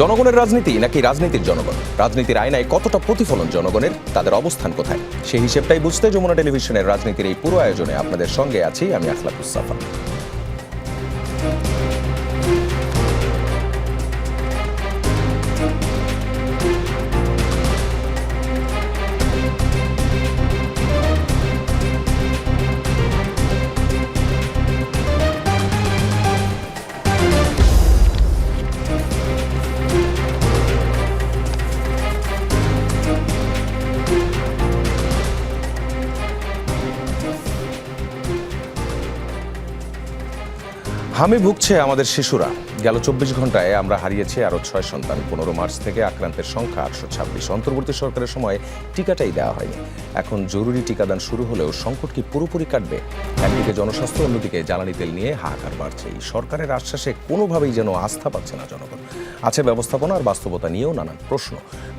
জনগণের রাজনীতি নাকি রাজনীতির জনগণ? রাজনীতির আয়নায় কতটা প্রতিফলন জনগণের, তাদের অবস্থান কোথায়, সেই হিসেবটাই বুঝতে যমুনা টেলিভিশনের রাজনীতির এই পুরো আয়োজনে আপনাদের সঙ্গে আছি আমি আখলাকুস সাফা। হামে ভুগছে আমাদের শিশুরা। গেল ২৪ ঘন্টায় আমরা হারিয়েছি আরও ৬ সন্তান। ১৫ মার্চ থেকে আক্রান্তের সংখ্যা ৮২৬। অন্তর্বর্তী সরকারের সময় টিকাটাই দেওয়া হয়নি। এখন জরুরি টিকাদান শুরু হলেও সংকট কি পুরোপুরি কাটবে? একদিকে জনস্বাস্থ্য, অন্যদিকে জ্বালানি তেল নিয়ে হাহাকার বাড়ছে। এই সরকারের আশ্বাসে কোনোভাবেই যেন আস্থা পাচ্ছে না জনগণ। আছে ব্যবস্থাপনা আর বাস্তবতা নিয়েও নানান প্রশ্ন।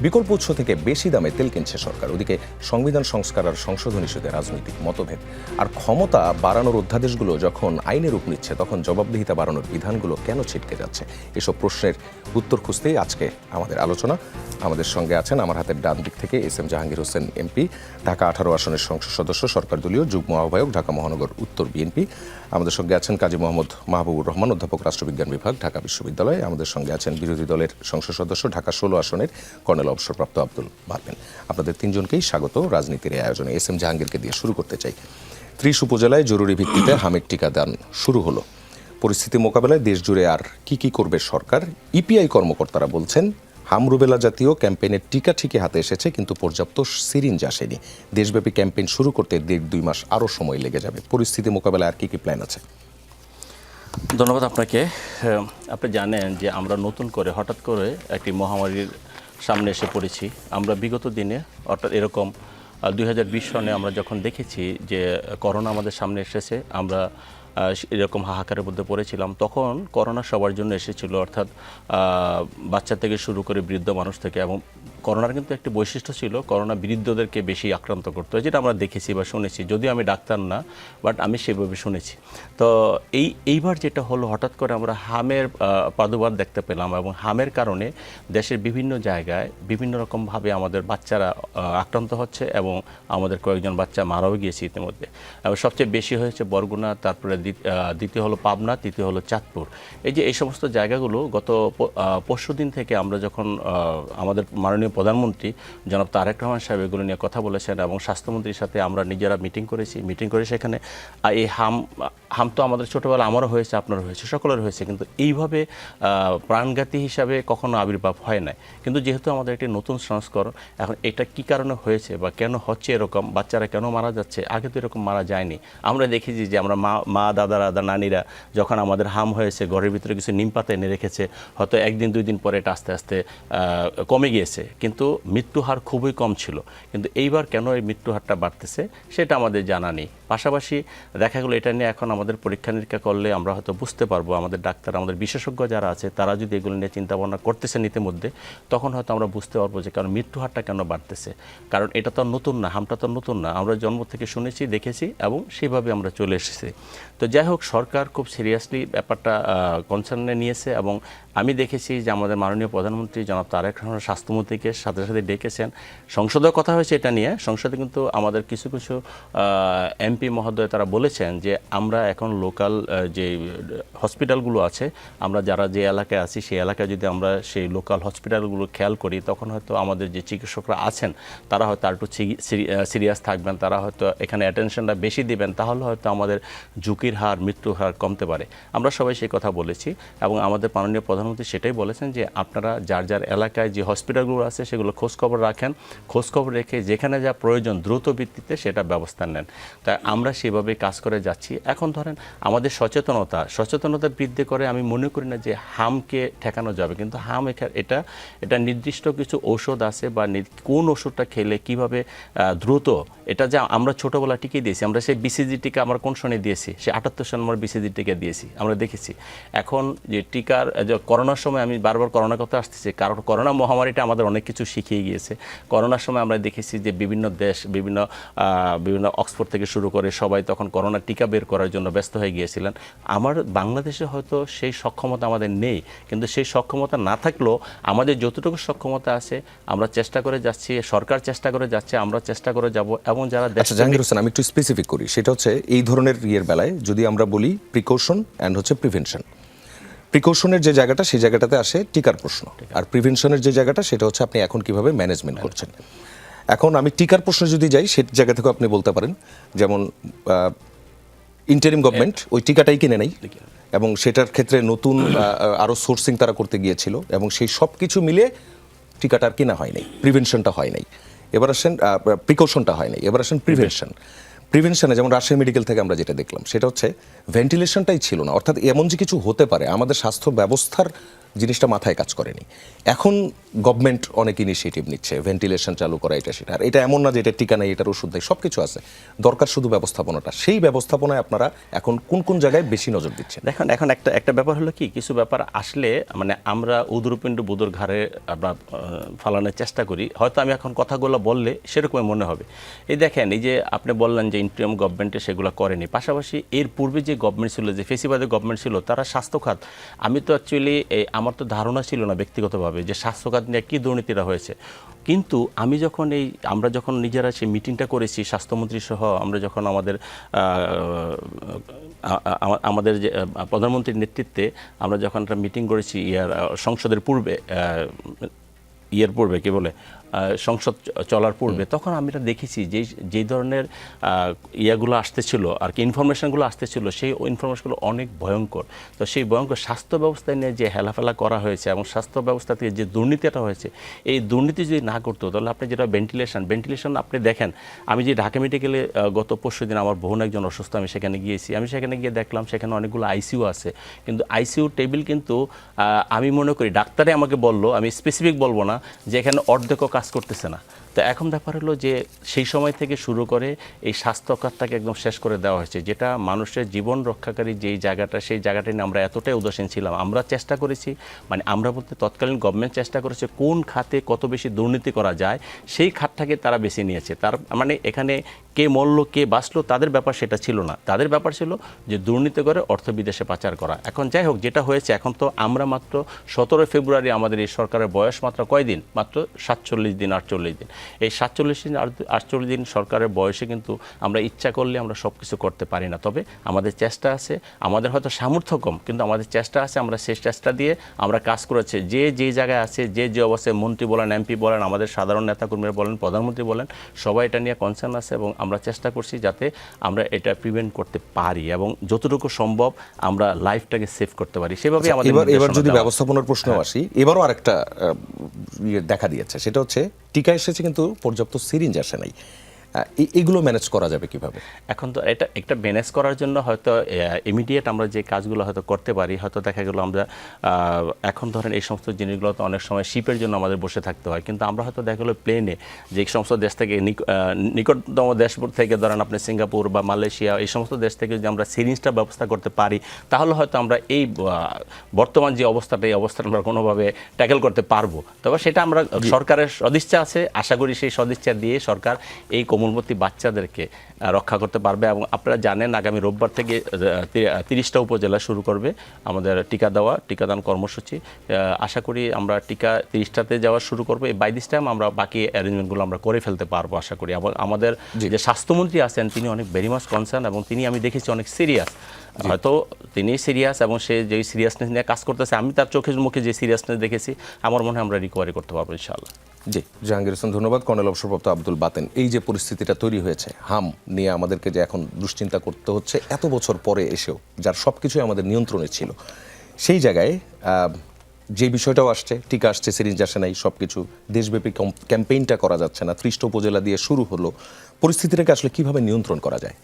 বিকল্প উৎস থেকে বেশি দামে তেল কিনছে সরকার, ওদিকে সংবিধান সংস্কার আর সংশোধন ইস্যুতে রাজনৈতিক মতভেদ। আর ক্ষমতা বাড়ানোর অধ্যাদেশগুলো যখন আইনের রূপ নিচ্ছে, তখন জবাবদিহিতা বাড়ানোর বিধানগুলো কেন ছিটকে যাচ্ছে? এসব প্রশ্নের উত্তর খুঁজতেই আজকে আমাদের আলোচনা। আমাদের সঙ্গে আছেন আমার হাতের ডান দিক থেকে S M Jahangir Hossain MP, Dhaka 18 আসনের সংসদ সদস্য, সরকার দলীয় যুগ্ম আহ্বায়ক, ঢাকা মহানগর উত্তর বিএনপি। আমাদের সঙ্গে আছেন কাজী মোহাম্মদ মাহবুবুর রহমান, অধ্যাপক, রাষ্ট্রবিজ্ঞান বিভাগ, ঢাকা বিশ্ববিদ্যালয়। আমাদের সঙ্গে আছেন বিরোধী দলের সংসদ সদস্য, ঢাকা 16 আসনের কর্নেল অবসরপ্রাপ্ত আব্দুল বারবেন। আপনাদের তিনজনকেই স্বাগত রাজনীতির এই আয়োজনে। এস এম জাহাঙ্গীরকে দিয়ে শুরু করতে চাই। 30 উপজেলায় জরুরি ভিত্তিতে হামের টিকাদান শুরু হলো। পরিস্থিতি মোকাবেলায় দেশ জুড়ে আর কি করবে সরকার? ইপিআই কর্মকর্তারা বলছেন হাম রুবেলা জাতীয় ক্যাম্পেইনের টিকা ঠিকই হাতে এসেছে, কিন্তু পর্যাপ্ত সিরিঞ্জ আসেনি। দেশব্যাপী ক্যাম্পেইন শুরু করতে 1.5-2 মাস আরও সময় লেগে যাবে। পরিস্থিতি মোকাবেলায় আর কি প্ল্যান আছে? ধন্যবাদ আপনাকে। আপনি জানেন যে আমরা নতুন করে হঠাৎ করে একটি মহামারীর সামনে এসে পড়েছি। আমরা বিগত দিনে অর্থাৎ এরকম 2020 সনে আমরা যখন দেখেছি যে করোনা আমাদের সামনে এসেছে, আমরা এরকম হাহাকারের মধ্যে পড়েছিলাম। তখন করোনা সবার জন্য এসেছিল, অর্থাৎ বাচ্চা থেকে শুরু করে বৃদ্ধ মানুষ থেকে। এবং করোনার কিন্তু একটি বৈশিষ্ট্য ছিল, করোনা বৃদ্ধদেরকে বেশি আক্রান্ত করতো, যেটা আমরা দেখেছি বা শুনেছি। যদিও আমি ডাক্তার না, বাট আমি সেভাবে শুনেছি। তো এইবার যেটা হলো, হঠাৎ করে আমরা হামের প্রাদুর্ভাব দেখতে পেলাম, এবং হামের কারণে দেশের বিভিন্ন জায়গায় বিভিন্ন রকমভাবে আমাদের বাচ্চারা আক্রান্ত হচ্ছে, এবং আমাদের কয়েকজন বাচ্চা মারাও গিয়েছে ইতিমধ্যে। এবং সবচেয়ে বেশি হয়েছে বরগুনা, তারপরে দ্বিতীয় হলো পাবনা, তৃতীয় হলো চাঁদপুর। এই সমস্ত জায়গাগুলো গত পরশুদিন থেকে আমরা যখন আমাদের মাননীয় প্রধানমন্ত্রী জনাব তারেক রহমান সাহেব এগুলো নিয়ে কথা বলেছেন, এবং স্বাস্থ্যমন্ত্রীর সাথে আমরা নিজেরা মিটিং করে সেখানে এই হাম তো আমাদের ছোটোবেলা আমারও হয়েছে, আপনারও হয়েছে, সকলের হয়েছে, কিন্তু এইভাবে প্রাণঘাতী হিসাবে কখনো আবির্ভাব হয় নাই। কিন্তু যেহেতু আমাদের একটি নতুন সংস্করণ, এখন এটা কি কারণে হয়েছে বা কেন হচ্ছে এরকম, বাচ্চারা কেন মারা যাচ্ছে, আগে তো এরকম মারা যায়নি। আমরা দেখেছি যে আমরা মা দাদারা নানিরা যখন আমাদের হাম হয়েছে, ঘরের ভিতরে কিছু নিম পাতা এনে রেখেছে, হয়তো 1-2 দিন পরে এটা আস্তে আস্তে কমে গিয়েছে, কিন্তু মৃত্যু হার খুবই কম ছিল। কিন্তু এইবার কেন এই মৃত্যু হারটা বাড়তেছে সেটা আমাদের জানা নেই। পাশাপাশি দেখা গেলো এটা নিয়ে এখন আমাদের পরীক্ষা নিরীক্ষা করলে আমরা হয়তো বুঝতে পারবো, আমাদের ডাক্তার, আমাদের বিশেষজ্ঞ যারা আছে, তারা যদি এগুলো নিয়ে চিন্তা ভাবনা করতেছেন ইতিমধ্যে, তখন হয়তো আমরা বুঝতে পারবো যে কারণ মৃত্যু হারটা কেন বাড়তেছে। কারণ এটা তো নতুন না, হামটা তো নতুন না, আমরা জন্ম থেকে শুনেছি, দেখেছি, এবং সেভাবে আমরা চলে এসেছি। তো যাই হোক, সরকার খুব সিরিয়াসলি ব্যাপারটা কনসার্নে নিয়েছে, এবং আমি দেখেছি যে আমাদের মাননীয় প্রধানমন্ত্রী জনাব তারেক রহমান স্বাস্থ্যমন্ত্রীকে সাথে সাথে ডেকেছেন। সংসদেও কথা হয়েছে এটা নিয়ে। সংসদে কিন্তু আমাদের কিছু এমপি মহোদয় তারা বলেছেন যে আমরা এখন লোকাল যে হসপিটালগুলো আছে, আমরা যারা যে এলাকায় আছি সেই এলাকায় যদি আমরা সেই লোকাল হসপিটালগুলো খেয়াল করি, তখন হয়তো আমাদের যে চিকিৎসকরা আছেন তারা হয়তো আর একটু সিরিয়াস থাকবেন, তারা হয়তো এখানে অ্যাটেনশনটা বেশি দিবেন, তাহলে হয়তো আমাদের ঝুঁকির হার, মৃত্যুর হার কমতে পারে। আমরা সবাই সেই কথা বলেছি, এবং আমাদের মাননীয় প্রধানমন্ত্রী সেটাই বলেছেন যে আপনারা যার এলাকায় যে হসপিটালগুলো আছে সেগুলো খোঁজখবর রাখেন, খোঁজখবর রেখে যেখানে যা প্রয়োজন দ্রুত ভিত্তিতে সেটা ব্যবস্থা নেন। তাই আমরা সেভাবে কাজ করে যাচ্ছি। এখন ধরেন আমাদের সচেতনতা বৃদ্ধি করে আমি মনে করি না যে হামকে ঠেকানো যাবে, কিন্তু হাম এটা নির্দিষ্ট কিছু ঔষধ আছে, বা কোন ওষুধটা খেলে কিভাবে দ্রুত, এটা যা আমরা ছোটোবেলা টিকে দিয়েছি, আমরা সেই বিসিজি টিকা আমরা কোন সময় দিয়েছি, সে 1978 সালে আমরা বিসিজি টিকা দিয়েছি, আমরা দেখেছি। এখন যে টিকার করোনার সময় আমি বারবার করোনার কথা আসতেছি, কারণ করোনা মহামারীটা আমাদের অনেক কিছু শিখিয়ে গিয়েছে। করোনার সময় আমরা দেখেছি যে বিভিন্ন দেশ, বিভিন্ন অক্সফোর্ড থেকে শুরু করে সবাই তখন করোনার টিকা বের করার জন্য ব্যস্ত হয়ে গিয়েছিলেন। আমার বাংলাদেশে হয়তো সেই সক্ষমতা আমাদের নেই, কিন্তু সেই সক্ষমতা না থাকলেও আমাদের যতটুকু সক্ষমতা আছে আমরা চেষ্টা করে যাচ্ছি, সরকার চেষ্টা করে যাচ্ছে, আমরা চেষ্টা করে যাব। এবং যারা আচ্ছা জাহাঙ্গীর হোসেন, আমি একটু স্পেসিফিক করি, সেটা হচ্ছে এই ধরনের বেলায় যদি আমরা বলি প্রিকশন অ্যান্ড হচ্ছে প্রিভেনশন। প্রিকশনের যে জায়গাটা, সেই জায়গাটাতে আসে টিকার প্রশ্ন, আর প্রিভেনশনের যে জায়গাটা সেটা হচ্ছে আপনি এখন কিভাবে ম্যানেজমেন্ট করছেন। এখন আমি টিকার প্রশ্নে যদি যাই, সেই জায়গা থেকে আপনি বলতে পারেন যেমন ইন্টারিম গভর্নমেন্ট ওই টিকাটাই কিনে নেই, এবং সেটার ক্ষেত্রে নতুন আরও সোর্সিং তারা করতে গিয়েছিল, এবং সেই সব কিছু মিলে টিকাটা আর কেনা হয় নাই, প্রিভেনশনটা হয় নাই। এবার আসেন প্রিকশনটা হয় নাই, এবার আসেন প্রিভেনশনে যেমন রাজশাহী মেডিকেল থেকে আমরা যেটা দেখলাম সেটা হচ্ছে ভেন্টিলেশনটাই ছিল না। অর্থাৎ এমন যে কিছু হতে পারে, আমাদের স্বাস্থ্য ব্যবস্থার জিনিসটা মাথায় কাজ করেনি। এখন গভর্নমেন্ট অনেক ইনিশিয়েটিভ নিচ্ছে, ভেন্টিলেশন চালু করা, এটা সেটা। আর এটা এমন না যে এটা টিকা নেই, এটার ওষুধ নেই, সব কিছু আছে, দরকার শুধু ব্যবস্থাপনাটা। সেই ব্যবস্থাপনায় আপনারা এখন কোন কোন জায়গায় বেশি নজর দিচ্ছেন? দেখুন, এখন একটা ব্যাপার হলো কি, কিছু ব্যাপার আসলে মানে আমরা উদরপিণ্ড বুদুর ঘাড়ে আমরা ফালানোর চেষ্টা করি। হয়তো আমি এখন কথাগুলো বললে সেরকমই মনে হবে। এই দেখেন, এই যে আপনি বললেন যে ইন্টারিম গভর্নমেন্টে সেগুলো করেনি, পাশাপাশি এর পূর্বে যে গভর্নমেন্ট ছিল, যে ফেসিবাদের গভর্নমেন্ট ছিল, তারা স্বাস্থ্যখাত, আমি তো অ্যাকচুয়ালি আমার তো ধারণা ছিল না ব্যক্তিগতভাবে যে স্বাস্থ্যখাত নিয়ে কী দুর্নীতিটা হয়েছে। কিন্তু আমি যখন আমরা যখন নিজেরা সেই মিটিংটা করেছি স্বাস্থ্যমন্ত্রী সহ, আমরা যখন আমাদের যে প্রধানমন্ত্রীর নেতৃত্বে আমরা যখন একটা মিটিং করেছি সংসদের পূর্বে, কি বলে সংসদ চলার পূর্বে, তখন আমি এটা দেখেছি যেই ধরনের ইয়াগুলো আসতেছিল আর কি, ইনফরমেশনগুলো আসতেছিল, সেই ইনফরমেশনগুলো অনেক ভয়ঙ্কর। তো সেই ভয়ঙ্কর স্বাস্থ্য ব্যবস্থায় নিয়ে যে হেলাফেলা করা হয়েছে এবং স্বাস্থ্য ব্যবস্থা থেকে যে দুর্নীতিটা হয়েছে, এই দুর্নীতি যদি না করতো তাহলে আপনি যেটা ভেন্টিলেশন আপনি দেখেন, আমি যে ঢাকা মেডিকেলে গত পরশু দিন আমার বোন একজন অসুস্থ, আমি সেখানে গিয়েছি, আমি সেখানে গিয়ে দেখলাম সেখানে অনেকগুলো আইসিইউ আছে, কিন্তু আইসিইউ টেবিল কিন্তু আমি মনে করি ডাক্তারে আমাকে বললো, আমি স্পেসিফিক বলবো না, যে এখানে অর্ধেকও কাজ করতেছে না। তো এখন ব্যাপার হলো যে সেই সময় থেকে শুরু করে এই স্বাস্থ্য খাতটাকে একদম শেষ করে দেওয়া হয়েছে, যেটা মানুষের জীবন রক্ষাকারী যেই জায়গাটা, সেই জায়গাটা নিয়ে আমরা এতটাই উদাসীন ছিলাম। আমরা চেষ্টা করেছি, মানে আমরা বলতে তৎকালীন গভর্নমেন্ট চেষ্টা করেছে কোন খাতে কত বেশি দুর্নীতি করা যায়, সেই খাতটাকে তারা বেছে নিয়েছে। তার মানে এখানে কে মরলো কে বাঁচলো তাদের ব্যাপার সেটা ছিল না, তাদের ব্যাপার ছিল যে দুর্নীতি করে অর্থ বিদেশে পাচার করা। এখন যাই হোক, যেটা হয়েছে, এখন তো আমরা মাত্র 17 ফেব্রুয়ারি আমাদের এই সরকারের বয়স মাত্র কয়দিন, মাত্র 47 দিন 48 দিন। এই 47 দিন 48 দিন সরকারের বয়সে কিন্তু আমরা ইচ্ছা করলে আমরা সব কিছু করতে পারি না। তবে আমাদের চেষ্টা আছে, আমাদের হয়তো সামর্থ্য কম, কিন্তু আমাদের চেষ্টা আছে, আমরা সেই চেষ্টা দিয়ে আমরা কাজ করেছি। যে জায়গায় আছে, যে অবস্থায়, মন্ত্রী বলেন, এমপি বলেন, আমাদের সাধারণ নেতাকর্মীরা বলেন, প্রধানমন্ত্রী বলেন, সবাই এটা নিয়ে কনসার্ন আছে, এবং আমরা চেষ্টা করছি যাতে আমরা এটা প্রিভেন্ট করতে পারি এবং যতটুকু সম্ভব আমরা লাইফটাকে সেভ করতে পারি, সেভাবেই আমাদের। এবার যদি ব্যবস্থাপনার প্রশ্ন আসি, এবারও আরেকটা দেখা দিয়েছে, সেটা হচ্ছে টিকা এসেছে কিন্তু পর্যাপ্ত সিরিঞ্জ আসে নাই। এগুলো ম্যানেজ করা যাবে কিভাবে? এখন তো এটা একটা ম্যানেজ করার জন্য হয়তো ইমিডিয়েট আমরা যে কাজগুলো হয়তো করতে পারি, হয়তো দেখা গেলো আমরা এখন ধরেন এই সমস্ত জিনিসগুলো তো অনেক সময় শিপের জন্য আমাদের বসে থাকতে হয়, কিন্তু আমরা হয়তো দেখা গেলো প্লেনে যে সমস্ত দেশ থেকে নিকটতম দেশ থেকে ধরেন আপনি সিঙ্গাপুর বা মালয়েশিয়া, এই সমস্ত দেশ থেকে যদি আমরা সিরিঞ্জটা ব্যবস্থা করতে পারি, তাহলে হয়তো আমরা এই বর্তমান যে অবস্থাটা, এই অবস্থাটা আমরা কোনোভাবে ট্যাকেল করতে পারবো। তবে সেটা আমরা, সরকারের সদিচ্ছা আছে, আশা করি সেই সদিচ্ছা দিয়ে সরকার এই কোমলমতি বাচ্চাদেরকে রক্ষা করতে পারবে। এবং আপনারা জানেন আগামী রোববার থেকে 30টা উপজেলা শুরু করবে আমাদের টিকাদান কর্মসূচি। আশা করি আমরা টিকা 30টাতে যাওয়া শুরু করবো। বাই দিস টাইম আমরা বাকি অ্যারেঞ্জমেন্টগুলো আমরা করে ফেলতে পারবো আশা করি। আমাদের যে স্বাস্থ্যমন্ত্রী আছেন তিনি অনেক ভেরি মাচ কনসার্ন, এবং তিনি আমি দেখেছি অনেক সিরিয়াস। হয়তো তিনি সিরিয়াস এবং সে যেই সিরিয়াসনেস নিয়ে কাজ করতেছে, আমি তার চোখের মুখে যে সিরিয়াসনেস দেখেছি, আমার মনে হয় আমরা রিকভারি করতে পারবো ইনশাআল্লাহ। জি, জাহাঙ্গীর হোসেন ধন্যবাদ। কর্নেল অবসরপ্রাপ্ত আব্দুল বাতেন, এই যে পরিস্থিতিটা তৈরি হয়েছে, হাম নিয়ে আমাদেরকে যে এখন দুশ্চিন্তা করতে হচ্ছে এত বছর পরে এসেও, যার সব কিছুই আমাদের নিয়ন্ত্রণে ছিল, সেই জায়গায় যে বিষয়টাও আসছে, টিকা আসছে, সিরিঞ্জ আসে নাই, সব কিছু দেশব্যাপী ক্যাম্পেইনটা করা যাচ্ছে না, 30টা উপজেলা দিয়ে শুরু হলো, পরিস্থিতিটাকে আসলে কিভাবে নিয়ন্ত্রণ করা যায়?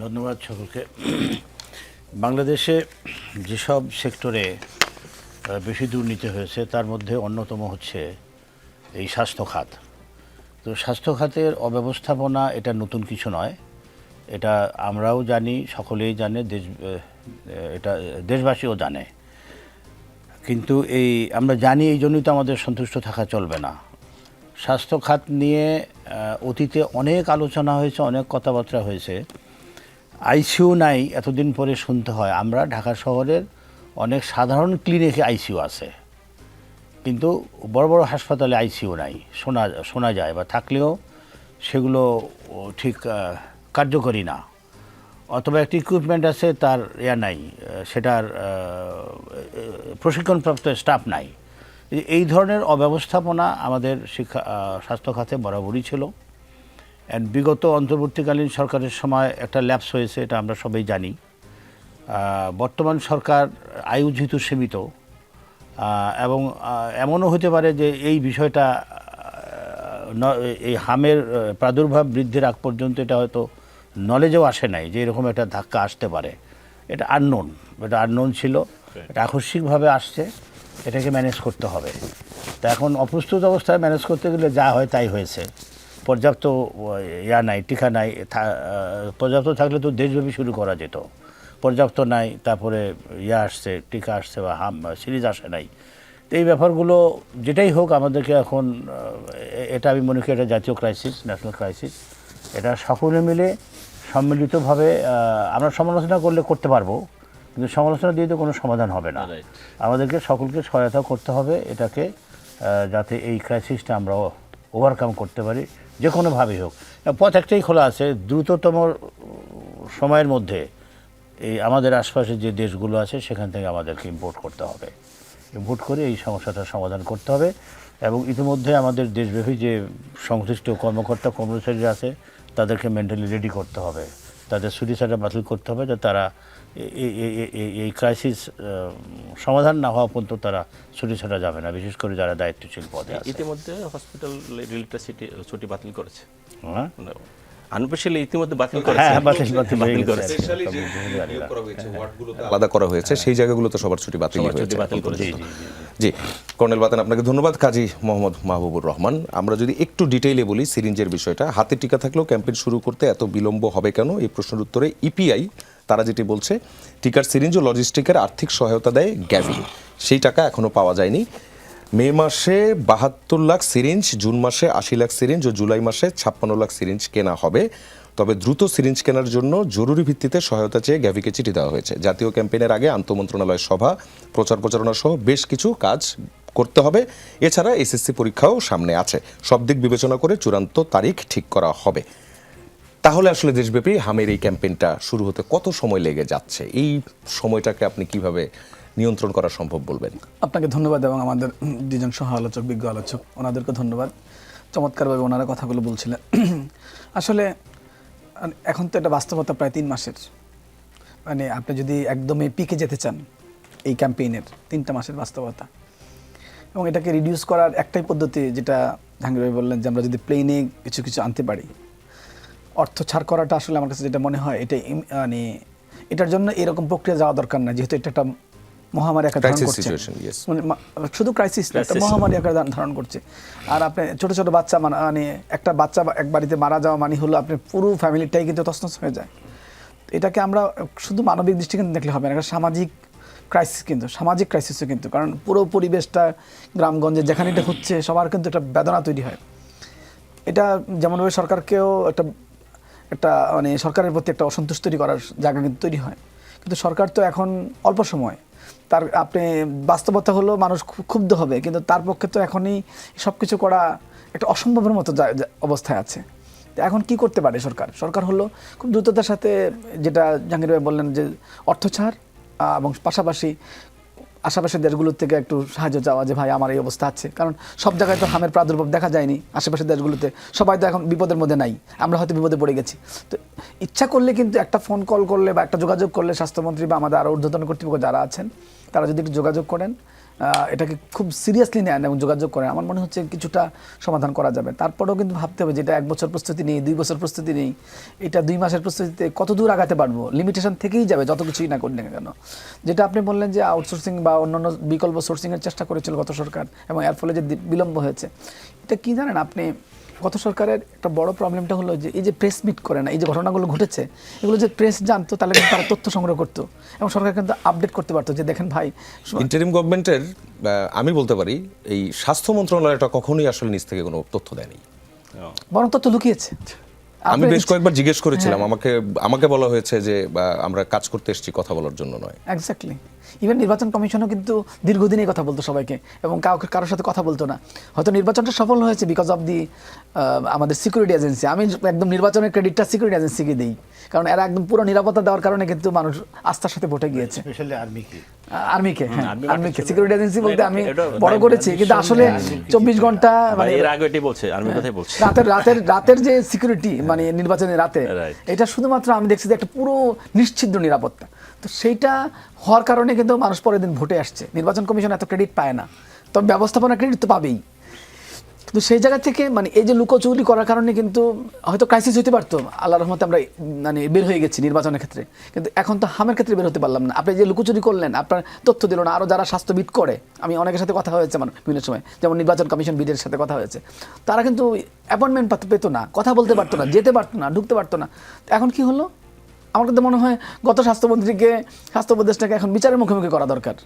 ধন্যবাদ সকলকে। বাংলাদেশে যেসব সেক্টরে বেশি দুর্নীতি হয়েছে তার মধ্যে অন্যতম হচ্ছে এই স্বাস্থ্য খাত। তো স্বাস্থ্য খাতের অব্যবস্থাপনা এটা নতুন কিছু নয়। এটা আমরাও জানি, সকলেই জানে, এটা দেশবাসীও জানে। কিন্তু আমরা জানি, এই জন্যই তো আমাদের সন্তুষ্ট থাকা চলবে না। স্বাস্থ্য খাত নিয়ে অতীতে অনেক আলোচনা হয়েছে, অনেক কথাবার্তা হয়েছে। আইসিইউ নাই এতদিন পরে শুনতে হয়। আমরা ঢাকা শহরের অনেক সাধারণ ক্লিনিকে আইসিইউ আছে, কিন্তু বড় বড় হাসপাতালে আইসিইউ নাই শোনা যায়, বা থাকলেও সেগুলো ঠিক কার্যকরী না, অথবা একটি ইকুইপমেন্ট আছে তার নাই, সেটার প্রশিক্ষণপ্রাপ্ত স্টাফ নাই। এই ধরনের অব্যবস্থাপনা আমাদের স্বাস্থ্য খাতে বরাবরই ছিল। বিগত অন্তর্বর্তীকালীন সরকারের সময় একটা ল্যাপস হয়েছে, এটা আমরা সবাই জানি। বর্তমান সরকার আয়ু যেহেতু সীমিত, এবং এমনও হতে পারে যে এই বিষয়টা এই হামের প্রাদুর্ভাব বৃদ্ধির আগ পর্যন্ত এটা হয়তো নলেজেও আসে নাই যে এরকম একটা ধাক্কা আসতে পারে। এটা আননোন ছিল, এটা আকস্মিকভাবে আসছে, এটাকে ম্যানেজ করতে হবে। তা এখন অপ্রস্তুত অবস্থায় ম্যানেজ করতে গেলে যা হয় তাই হয়েছে। পর্যাপ্ত নাই, টিকা নাই। পর্যাপ্ত থাকলে তো দেশব্যাপী শুরু করা যেত। পর্যাপ্ত নাই, তারপরে আসছে, টিকা আসছে, বা সিরিজ আসে নাই। তো এই ব্যাপারগুলো যেটাই হোক, আমাদেরকে এখন এটা আমি মনে করি এটা জাতীয় ক্রাইসিস, ন্যাশনাল ক্রাইসিস। এটা সকলে মিলে সম্মিলিতভাবে আমরা সমালোচনা করতে পারবো, কিন্তু সমালোচনা দিয়ে তো কোনো সমাধান হবে না। আমাদেরকে সকলকে সহায়তা করতে হবে এটাকে, যাতে এই ক্রাইসিসটা আমরা ওভারকাম করতে পারি, যে কোনোভাবেই হোক। পথ একটাই খোলা আছে, দ্রুততম সময়ের মধ্যে এই আমাদের আশপাশে যে দেশগুলো আছে সেখান থেকে আমাদেরকে ইম্পোর্ট করতে হবে। ইম্পোর্ট করে এই সমস্যাটার সমাধান করতে হবে। এবং ইতিমধ্যে আমাদের দেশব্যাপী যে সংশ্লিষ্ট কর্মচারীরা আছে তাদেরকে মেন্টালি রেডি করতে হবে, তাদের ছুটি-ছাটা বাতিল করতে হবে, যে তারা এই ক্রাইসিস সমাধান না হওয়া পর্যন্ত তারা ছুটি-ছাটা যাবে না, বিশেষ করে যারা দায়িত্বশীল পদে আছে। ইতিমধ্যে হসপিটাল রিলেটেড ছুটি বাতিল করেছে, হ্যাঁ, আনঅফিশিয়ালি ইতিমধ্যে বাতিল করেছে। হ্যাঁ, বাতিল করেছে। আলাদা করা হয়েছে সেই জায়গাগুলোতে সবার ছুটি বাতিল করেছে। জি, কর্নেল বাতেন, আপনাকে ধন্যবাদ। কাজী মোহাম্মদ মাহবুবুর রহমান, আমরা যদি একটু ডিটেইলে বলি সিরিঞ্জের বিষয়টা, হাতে টিকা থাকলেও ক্যাম্পেইন শুরু করতে এত বিলম্ব হবে কেন, এই প্রশ্নের উত্তরে ইপিআই তারা যেটি বলছে, টিকার সিরিঞ্জ ও লজিস্টিকের আর্থিক সহায়তা দেয় গ্যাভি, সেই টাকা এখনো পাওয়া যায়নি। মে মাসে ৭২ লাখ সিরিঞ্জ, জুন মাসে ৮০ লাখ সিরিঞ্জ ও জুলাই মাসে ৫৬ লাখ সিরিঞ্জ কেনা হবে। তবে দ্রুত সিরিঞ্জ কেনার জন্য জরুরি ভিত্তিতে সহায়তা চেয়ে গ্যাভিকে চিঠি দেওয়া হয়েছে। জাতীয় ক্যাম্পেইনের আগে আন্তঃমন্ত্রণালয় সভা, প্রচার প্রচারণা সহ বেশ কিছু কাজ করতে হবে। এছাড়া এসএসসি পরীক্ষাও সামনে আছে, সব দিক বিবেচনা করে চূড়ান্ত তারিখ ঠিক করা হবে। তাহলে আসলে দেশব্যাপী হামের এই ক্যাম্পেইনটা শুরু হতে কত সময় লেগে যাচ্ছে, এই সময়টাকে আপনি কিভাবে নিয়ন্ত্রণ করা সম্ভব বলবেন? আপনাকে ধন্যবাদ, এবং আমাদের দুজন সহ আলোচক, বিজ্ঞ আলোচক, ওনাদেরকে ধন্যবাদ। চমৎকারভাবে ওনারা কথাগুলো বলছিলেন। আসলে এখন তো এটা বাস্তবতা প্রায় 3 মাসের, মানে আপনি যদি একদমই পিকে যেতে চান এই ক্যাম্পেইনের 3টা মাসের বাস্তবতা, এবং এটাকে রিডিউস করার একটাই পদ্ধতি, যেটা জাহাঙ্গীর ভাই বললেন, যে আমরা যদি প্লেনে কিছু কিছু আনতে পারি। অর্থ ছাড় করাটা আসলে আমার কাছে যেটা মনে হয়, এটা মানে এটার জন্য এরকম প্রক্রিয়া যাওয়া দরকার না, যেহেতু এটা একটা মহামারী আকার ধারণ করছে। মানে শুধু ক্রাইসিস না, একটা মহামারী আকার ধারণ করছে। আর আপনি ছোট ছোট বাচ্চা, মানে একটা বাচ্চা এক বাড়িতে মারা যাওয়া মানে হলো আপনার পুরো ফ্যামিলিটাই কিন্তু তছনছ হয়ে যায়। এটাকে আমরা শুধু মানবিক দৃষ্টিকোণ দেখলে হবে না, একটা সামাজিক ক্রাইসিস, কিন্তু সামাজিক ক্রাইসিসও কিন্তু, কারণ পুরো পরিবেশটা গ্রামগঞ্জে যেখানে এটা হচ্ছে সবার কিন্তু একটা বেদনা তৈরি হয়। এটা যেমনভাবে সরকারকেও একটা মানে সরকারের প্রতি একটা অসন্তোষ তৈরি করার জায়গা কিন্তু তৈরি হয়। কিন্তু সরকার তো এখন অল্প সময়, তার আপনি বাস্তবতা হলো মানুষ ক্ষুব্ধ হবে, কিন্তু তার পক্ষে তো এখনই সব কিছু করা একটা অসম্ভবের মতো অবস্থায় আছে। তো এখন কি করতে পারে সরকার হলো খুব দ্রুততার সাথে, যেটা জাহাঙ্গীর ভাই বললেন, যে অর্থ ছাড়, এবং পাশাপাশি আশেপাশের দেশগুলোর থেকে একটু সাহায্য চাওয়া, যে ভাই আমার এই অবস্থা আছে। কারণ সব জায়গায় তো হামের প্রাদুর্ভাব দেখা যায়নি, আশেপাশের দেশগুলোতে সবাই তো এখন বিপদের মধ্যে নাই, আমরা হয়তো বিপদে পড়ে গেছি। তো ইচ্ছা করলে কিন্তু একটা ফোন কল করলে বা একটা যোগাযোগ করলে স্বাস্থ্যমন্ত্রী বা আমাদের আরও ঊর্ধ্বতন কর্তৃপক্ষ যারা আছেন, তারা যদি একটু যোগাযোগ করেন, এটাকে খুব সিরিয়াসলি নেন এবং যোগাযোগ করেন, আমার মনে হচ্ছে কিছুটা সমাধান করা যাবে। তারপরেও কিন্তু ভাবতে হবে, যেটা 1 বছর প্রস্তুতি নেই, 2 বছর প্রস্তুতি নেই, এটা 2 মাসের প্রস্তুতিতে কত দূর আগাতে পারবো, লিমিটেশন থেকেই যাবে যত কিছুই না করলে কেন। যেটা আপনি বললেন যে আউটসোর্সিং বা অন্যান্য বিকল্প সোর্সিংয়ের চেষ্টা করেছিল গত সরকার, এবং এর ফলে যে বিলম্ব হয়েছে, এটা কি জানেন আপনি, গত সরকারের একটা বড় প্রবলেমটা হলো যে এই যে প্রেস মিট করে না, এই যে ঘটনাগুলো ঘটেছে এগুলো যে প্রেস জানতো তাহলে কিন্তু তারা তথ্য সংগ্রহ করতো এবং সরকার কিন্তু আপডেট করতে পারতো যে দেখেন ভাই ইন্টারিম গভর্নমেন্টের আমি বলতে পারি এই স্বাস্থ্য মন্ত্রণালয়টা কখনোই আসলে নিজ থেকে কোনো তথ্য দেয়নি, বরং তথ্য লুকিয়েছে। আমি বেশ কয়েকবার জিজ্ঞেস করেছিলাম, আমাকে বলা হয়েছে যে আমরা কাজ করতে এসেছি, কথা বলার জন্য নয়। এক্স্যাক্টলি। ইভেন নির্বাচন কমিশনও কিন্তু দীর্ঘদিন এই কথা বলতো সবাইকে এবং কারোর সাথে কথা বলতো না। হয়তো নির্বাচনটা সফল হয়েছে বিকজ অফ দি আমাদের সিকিউরিটি এজেন্সি। আমি একদম নির্বাচনের ক্রেডিটটা সিকিউরিটি এজেন্সিকে দিই, কারণ এরা একদম পুরো নিরাপত্তা দেওয়ার কারণে কিন্তু মানুষ আস্থার সাথে ভোটে গিয়েছে। স্পেশালি আর্মিকে সিকিউরিটি এজেন্সি বলতে আমি বড় করেছি, কিন্তু আসলে 24 ঘন্টা মানে এর আগে এটাই বলছে, আর্মির কথাই বলছে। রাতের যে সিকিউরিটি মানে নির্বাচনের রাতে, এটা শুধুমাত্র আমি দেখছি যে একটা পুরো নিশ্চিদ্র নিরাপত্তা। তো সেইটা হওয়ার কারণে কিন্তু মানুষ পরের দিন ভোটে আসছে। নির্বাচন কমিশন এত ক্রেডিট পায় না, তবে ব্যবস্থাপনা ক্রেডিট তো পাবেই। কিন্তু সেই জায়গা থেকে মানে এই যে লুকোচুরি করার কারণে কিন্তু হয়তো ক্রাইসিস হতে পারতো। আল্লাহর রহমতে আমরা মানে বের হয়ে গেছি নির্বাচনের ক্ষেত্রে, কিন্তু এখন তো হামের ক্ষেত্রে বের হতে পারলাম না। আপনি যে লুকোচুরি করলেন, আপনার তথ্য দিল না। আরও যারা স্বাস্থ্যবিদ করে, আমি অনেকের সাথে কথা হয়েছে আমার বিভিন্ন সময়, যেমন নির্বাচন কমিশন বিদের সাথে কথা হয়েছে, তারা কিন্তু অ্যাপয়েন্টমেন্ট পেতো না, কথা বলতে পারতো না, যেতে পারতো না, ঢুকতে পারতো না। এখন কি হলো? আমার কিন্তু মনে হয় গত স্বাস্থ্য উপদেষ্টাকে এখন বিচারের মুখোমুখি করা দরকার।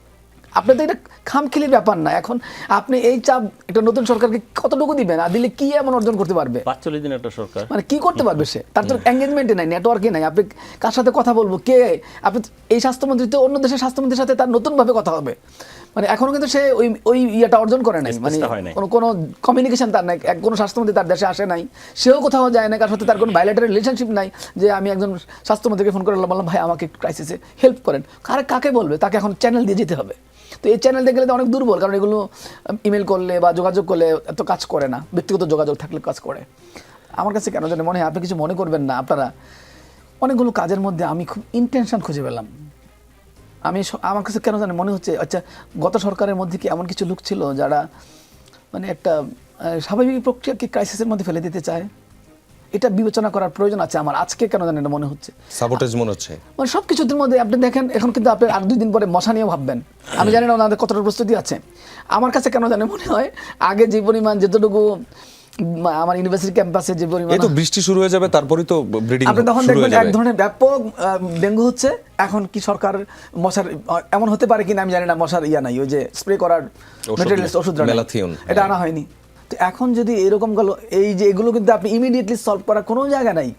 আপনি তো এটা খামখেলির ব্যাপার না। এখন আপনি এই চাপ একটা নতুন সরকারকে কতটুকু দিবেন, আর দিলে কি এমন অর্জন করতে পারবে? 45 দিন একটা সরকার মানে কি করতে পারবে সে? তার তো এঙ্গেজমেন্টে নাই, নেটওয়ার্কে নাই। আপনি কার সাথে কথা বলবো, কে আপনি এই স্বাস্থ্যমন্ত্রী তো অন্য দেশের স্বাস্থ্যমন্ত্রীর সাথে তার নতুনভাবে কথা হবে। মানে এখনো কিন্তু সে ওই ইয়েটা অর্জন করে নাই, মানে কোনো কমিউনিকেশন তার নাই। কোনো স্বাস্থ্যমন্ত্রী তার দেশে আসে নাই, সেও কোথাও যায় না, কার সাথে তার কোনো বাইলেটারাল রিলেশনশিপ নাই যে আমি একজন স্বাস্থ্যমন্ত্রীকে ফোন করে বললাম ভাই আমাকে ক্রাইসিসে হেল্প করেন। কাকে বলবে? তাকে এখন চ্যানেল দিয়ে যেতে হবে। তো এই চ্যানেল দিয়ে গেলে তো অনেক দুর্বল, কারণ এগুলো ইমেল করলে বা যোগাযোগ করলে এত কাজ করে না, ব্যক্তিগত যোগাযোগ থাকলে কাজ করে। আমার কাছে কেন জানি মনে হয়, আপনি কিছু মনে করবেন না, আপনারা অনেকগুলো কাজের মধ্যে আমি খুব ইন্টেনশন খুঁজে পেলাম। আমার কাছে কেন জানি মনে হচ্ছে আচ্ছা গত সরকারের মধ্যে কি এমন কিছু লোক ছিল যারা মানে একটা স্বাভাবিক প্রক্রিয়াকে ক্রাইসিসের মধ্যে ফেলে দিতে চায়। এটা বিবেচনা করার প্রয়োজন আছে আমার। আজকে কেন জানি এটা মনে হচ্ছে সাবোটেজ মনে হচ্ছে। মানে সব কিছুর মধ্যে আপনি দেখেন, এখন কিন্তু আপনি আর 2 দিন পরে মশা নিয়েও ভাববেন। আমি জানি না ওনাদের কতটা প্রস্তুতি আছে। আমার কাছে কেন জানি মনে হয় আগে যে পরিমাণ যেতটুকু আমার ইউনিভার্সিটি ক্যাম্পাসে যে পরিমাণ, এই তো বৃষ্টি শুরু হয়ে যাবে, তারপরেই তো ব্রিডিং আপনি তখন দেখবেন এক ধরনের ব্যাপক ডেঙ্গু হচ্ছে। এখন কি সরকার মশার এমন হতে পারে কিনা আমি জানি না, মশার নাই, ওই যে স্প্রে করার ম্যাটেরিয়ালস, ওষুধ মেলাথিয়ন, এটা আনা হয়নি। তো এখন যদি এরকম গেল, এই যে এগুলো কিন্তু আপনি ইমিডিয়েটলি সলভ করার কোনো জায়গা নাই,